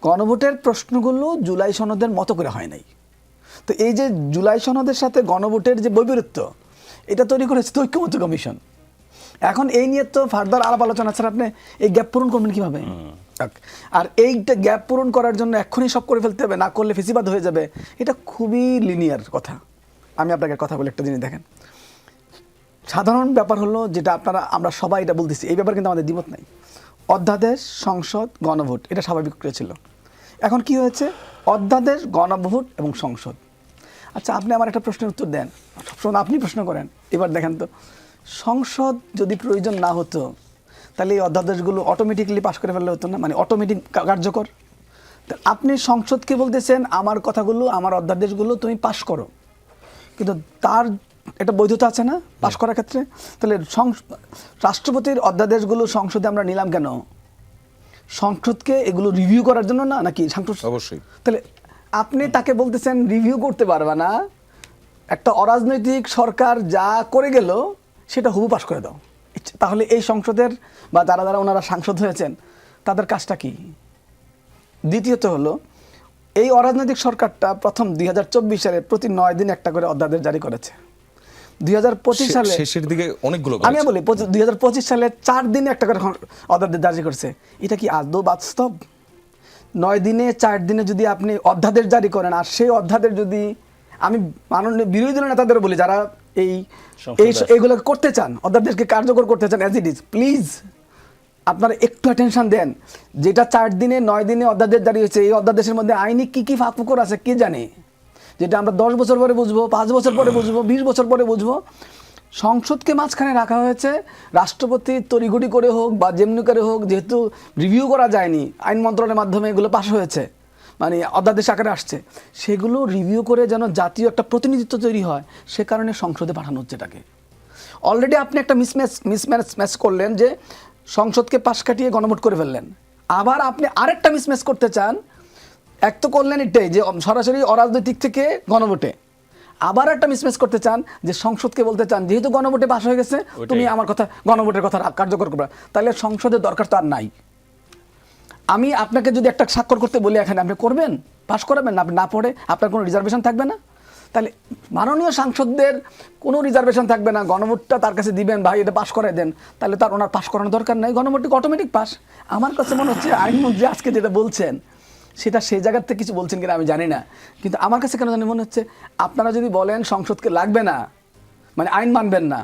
গণভোটের প্রশ্নগুলো জুলাই সনদের মতো করে হয় নাই। তো এই যে জুলাই সনদের সাথে গণভোটের যে বৈপরীত্য, এটা তৈরি করেছে তো ঐক্যমত্য কমিশন। এখন এই নিয়ে তো ফার্দার আলাপ আলোচনা ছাড়া আপনি এই গ্যাপ পূরণ করবেন কিভাবে? আর এইটা গ্যাপ পূরণ করার জন্য এক্ষুনি সব করে ফেলতে হবে, না করলে ফেসিবাদ হয়ে যাবে, এটা খুবই লিনিয়ার কথা। আমি আপনাকে কথা বলে একটা জিনিস দেখেন, সাধারণ ব্যাপার হলো যেটা আমরা সবাই এটা বলতেছি, এই ব্যাপারে কিন্তু আমাদের দ্বিমত নাই। অধ্যাদেশ, সংসদ, গণভোট, এটা স্বাভাবিক ছিল। এখন কি হয়েছে? অধ্যাদেশ, গণভোট এবং সংসদ। আচ্ছা, আপনি আমার একটা প্রশ্নের উত্তর দেন, সবসময় আপনি প্রশ্ন করেন। এবার দেখেন তো, সংসদ যদি প্রয়োজন না হতো তাহলে এই অধ্যাদেশগুলো অটোমেটিকলি পাশ করে ফেললে হতো না, মানে অটোমেটিক কার্যকর। আপনি সংসদকে বলতেছেন আমার কথাগুলো, আমার অধ্যাদেশগুলো তুমি পাশ করো, কিন্তু তার একটা বৈধতা আছে না পাশ করার ক্ষেত্রে? তাহলে রাষ্ট্রপতির অধ্যাদেশগুলো সংসদে আমরা নিলাম কেন? সংসদকে এগুলো রিভিউ করার জন্য না, নাকি? অবশ্যই। তাহলে আপনি তাকে বলতেছেন রিভিউ করতে পারবে না, একটা অরাজনৈতিক সরকার যা করে গেল সেটা হুবু পাশ করে দাও। তাহলে এই সংসদের বা যারা যারা ওনারা সাংসদ হয়েছেন তাদের কাজটা কি? দ্বিতীয়ত হলো, এই অরাজনৈতিক সরকারটা প্রথম 2024 সালে প্রতি 9 দিন একটা করে অধ্যাদেশ জারি করেছে। 2025 সালে শেষের দিকে অনেকগুলো আমি বলি 2025 সালে 4 দিনে একটা করে অধ্যাদেশ জারি করছে। এটা কি আদৌ বাস্তব? 9 দিনে 4 দিনে যদি আপনি অধ্যাদেশ জারি করেন, আর সেই অধ্যাদেশ যদি আমি মাননীয় বিরোধী দলের নেতাদের বলি যারা এইগুলো করতে চান, অধ্যাদেশকে কার্যকর করতে চান অ্যাজ ইট ইজ, প্লিজ আপনারা একটু অ্যাটেনশন দেন। যেটা 4 দিনে 9 দিনে অধ্যাদেশ জারি হয়েছে, এই অধ্যাদেশের মধ্যে আইনি কি কি ফাঁকফোকর আছে কে জানে? যেটা আমরা 10 বছর পরে বুঝবো, 5 বছর পরে বুঝবো, 20 বছর পরে বুঝবো। সংসদকে মাঝখানে রাখা হয়েছে, রাষ্ট্রপতি তড়িঘড়ি করে হোক বা যেমনি করে হোক, যেহেতু রিভিউ করা যায়নি, আইন মন্ত্রণালয়ের মাধ্যমে এগুলো পাস হয়েছে, মানে অধ্যাদেশ আকারে আসছে, সেগুলো রিভিউ করে যেন জাতীয় একটা প্রতিনিধিত্ব তৈরি হয়, সে কারণে সংসদে পাঠানো হচ্ছে এটাকে। অলরেডি আপনি একটা মিসম্যাচ করলেন যে সংসদকে পাশ কাটিয়ে গণভোট করে ফেললেন, আবার আপনি আরেকটা মিসম্যাচ করতে চান। এক তো করলেন এটাই যে সরাসরি অরাজনৈতিক থেকে গণভোটে, আবার একটা মিসম্যাচ করতে চান যে সংসদকে বলতে চান যেহেতু গণভোটে পাশ হয়ে গেছে তুমি আমার কথা গণভোটের কথা কার্যকর করবে, তাহলে সংসদের দরকার তো আর নাই। আমি আপনাকে যদি একটা স্বাক্ষর করতে বলি এখানে, আপনি করবেন? পাশ করাবেন না? আপনি না পড়ে আপনার কোনো রিজার্ভেশন থাকবে না? তাহলে মাননীয় সাংসদদের কোনো রিজার্ভেশন থাকবে না, গণভোটটা তার কাছে দিবেন, ভাই এটা পাশ করে দেন, তাহলে তার ওনার পাশ করানোর দরকার নেই, গণভোটটা অটোমেটিক পাস। আমার কাছে মনে হচ্ছে আইনমন্ত্রী আজকে যেটা বলছেন সেটা সেই জায়গার থেকে কিছু বলছেন কিনা আমি জানি না, কিন্তু আমার কাছে কেন জানি মনে হচ্ছে আপনারা যদি বলেন সংসদকে লাগবে না, মানে আইন মানবেন না,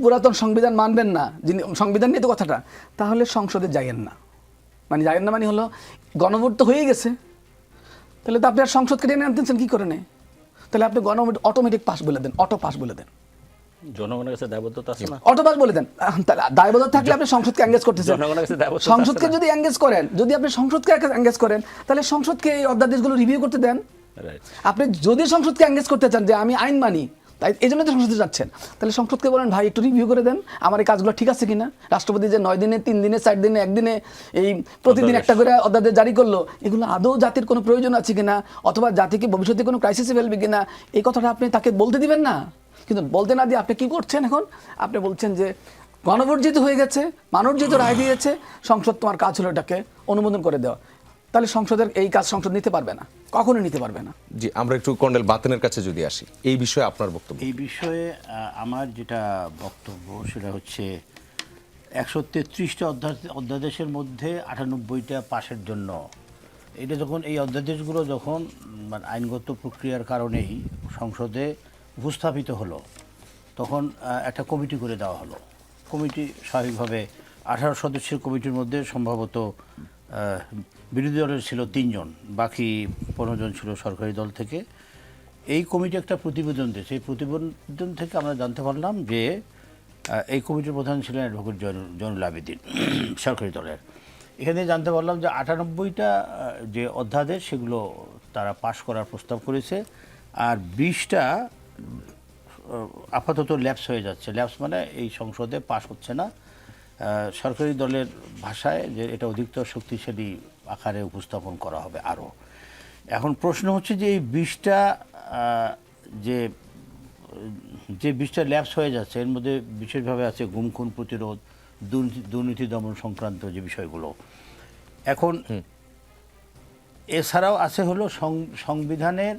পুরাতন সংবিধান মানবেন না, যিনি সংবিধান নিয়ে তো কথাটা, তাহলে সংসদে যাইয়েন না। মানে যাইয়েন না মানে হলো গণভোট তো হয়ে গেছে, তাহলে তো আপনি আর সংসদকে টেনে আনতেছেন কী করে নেই? তাহলে আপনি গণভোট অটোমেটিক পাস বলে দেন, অটো পাস বলে দেন। জনগণের কাছে দায়বদ্ধতা আছে না? অটো পাস বলে দেন। তাহলে দায়বদ্ধতা থাকলে আপনি সংসদকে এঙ্গেজ করতেছেন। সংসদকে যদি এঙ্গেজ করেন, যদি আপনি সংসদকে এঙ্গেজ করেন, তাহলে সংসদকে এই অধ্যাদেশগুলো রিভিউ করতে দেন। আপনি যদি সংসদকে এঙ্গেজ করতে চান যে আমি আইন মানি, তাই এই জন্য তো সংসদে যাচ্ছেন, তাহলে সংসদকে বলেন ভাই একটু রিভিউ করে দেন আমার এই কাজগুলো ঠিক আছে কিনা। রাষ্ট্রপতি যে 9 দিনে, 3 দিনে, 4 দিনে, 1 দিনে এই প্রতিদিন একটা করে অধ্যাদেশ জারি করলো, এগুলো আদৌ জাতির কোনো প্রয়োজন আছে কিনা, অথবা জাতিকে ভবিষ্যতে কোনো ক্রাইসিসে ফেলবে কিনা, এই কথাটা আপনি তাকে বলতে দিবেন না। কিন্তু বলতে না দিয়ে আপনি কী করছেন এখন? আপনি বলছেন যে গণভোট যেহেতু হয়ে গেছে, মানুষ যেহেতু রায় দিয়েছে, সংসদ তোমার কাজ হলো এটাকে অনুমোদন করে দেওয়া। তাহলে সংসদের এই কাজ সংসদ নিতে পারবে না, কখনোই নিতে পারবে না। জি, আমরা একটু কর্নেল বাতেনের কাছে যদি আসি, এই বিষয়ে আপনার বক্তব্য। এই বিষয়ে আমার যেটা বক্তব্য সেটা হচ্ছে 133টা অধ্যাদেশের মধ্যে 98টা পাশের জন্য, এটা যখন এই অধ্যাদেশগুলো যখন আইনগত প্রক্রিয়ার কারণেই সংসদে উপস্থাপিত হলো, তখন একটা কমিটি করে দেওয়া হলো। কমিটি স্বাভাবিকভাবে 18 সদস্যের কমিটির মধ্যে সম্ভবত বিরোধী দলের ছিল 3 জন, বাকি 15 জন ছিল সরকারি দল থেকে। এই কমিটি একটা প্রতিবেদন দিয়েছে। এই প্রতিবেদন থেকে আমরা জানতে পারলাম যে এই কমিটির প্রধান ছিলেন অ্যাডভোকেট জয়নুল আবেদিন সরকারি দলের। এখানে জানতে পারলাম যে 98টা যে অধ্যাদেশ সেগুলো তারা পাশ করার প্রস্তাব করেছে, আর 20টা আপাতত ল্যাপস হয়ে যাচ্ছে। ল্যাপস মানে এই সংসদে পাশ হচ্ছে না। সরকারি দলের ভাষায় যে এটা অধিকতর শক্তিশালী আকারে উপস্থাপন করা হবে আরও। এখন প্রশ্ন হচ্ছে যে এই 20টা যে 20টা ল্যাপস হয়ে যাচ্ছে, এর মধ্যে বিশেষভাবে আছে গুম খুন প্রতিরোধ, দুর্নীতি দমন সংক্রান্ত যে বিষয়গুলো। এখন এছাড়াও আছে হলো সংবিধানের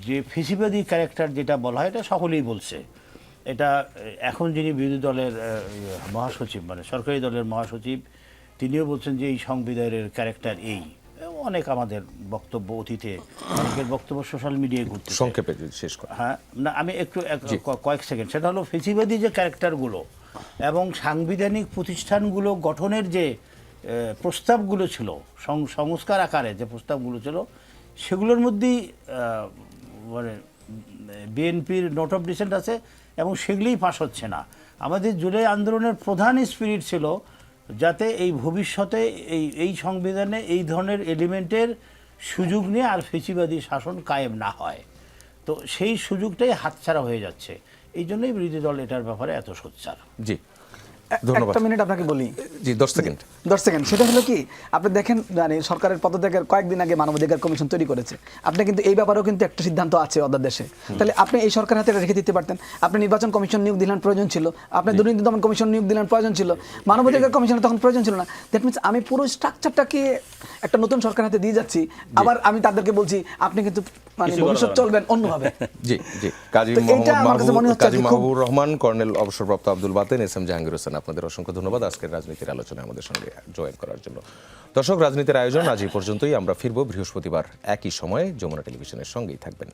যে ফেসিবাদী ক্যারেক্টার যেটা বলা হয়, এটা সকলেই বলছে। এটা এখন যিনি বিরোধী দলের মহাসচিব, মানে সরকারি দলের মহাসচিব, তিনিও বলছেন যে এই সংবিধানের ক্যারেক্টার এই। অনেক আমাদের বক্তব্য, অতীতে অনেকের বক্তব্য সোশ্যাল মিডিয়ায় ঘুরতে। সংক্ষেপে যদি শেষ করা। হ্যাঁ, না আমি একটু কয়েক সেকেন্ড। সেটা হলো ফেসিবাদী যে ক্যারেক্টারগুলো এবং সাংবিধানিক প্রতিষ্ঠানগুলো গঠনের যে প্রস্তাবগুলো ছিল, সংস্কার আকারে যে প্রস্তাবগুলো ছিল, সেগুলোর মধ্যেই মানে বিএনপির নোট অফ ডিসেন্ট আছে এবং সেগুলিই পাস হচ্ছে না। আমাদের জুলাই আন্দোলনের প্রধান স্পিরিট ছিল যাতে এই ভবিষ্যতে এই সংবিধানে এই ধরনের এলিমেন্টের সুযোগ নিয়ে আর ফেসিবাদী শাসন কায়েম না হয়। তো সেই সুযোগটাই হাতছাড়া হয়ে যাচ্ছে। এই জন্যই বিরোধী দল এটার ব্যাপারে এত সোচ্চার। জি, ধন্যবাদ। একটা মিনিট আপনাকে বলি। জি, 10 সেকেন্ড। 10 সেকেন্ড। সেটা হলো কি, আপনি দেখেন মানে সরকারের পদত্যাগের কয়েকদিন আগে মানবাধিকার কমিশন তৈরি করেছে। আপনি কিন্তু এই ব্যাপারেও কিন্তু একটা সিদ্ধান্ত আছে অধ্যাদেশে। তাহলে আপনি এই সরকার হাতে রেখে দিতে পারতেন। আপনি নির্বাচন কমিশন নিয়োগ দিলেন, প্রয়োজন ছিল। আপনি দুর্নীতি দমন কমিশন নিয়োগ দিলেন, প্রয়োজন ছিল। মানবাধিকার কমিশনের তখন প্রয়োজন ছিল না। দ্যাট মিনস আমি পুরো স্ট্রাকচারটাকে একটা নতুন সরকার হাতে দিয়ে যাচ্ছি। আবার আমি তাদেরকে বলছি আপনি কিন্তু মানে ভবিষ্যৎ চলবেন অন্যভাবে। জি জি, কাজী মাহবুবুর রহমান, কর্নেল অবসরপ্রাপ্ত আব্দুল বাতেন, এস এম জাহাঙ্গীর হোসেন, আপনাদের অসংখ্য ধন্যবাদ আজকের রাজনীতির আলোচনায় আমাদের সঙ্গে জয়েন করার জন্য। দর্শক, রাজনীতির আয়োজন আজ এই পর্যন্তই। আমরা ফিরব বৃহস্পতিবার একই সময়ে। যমুনা টেলিভিশনের সঙ্গেই থাকবেন।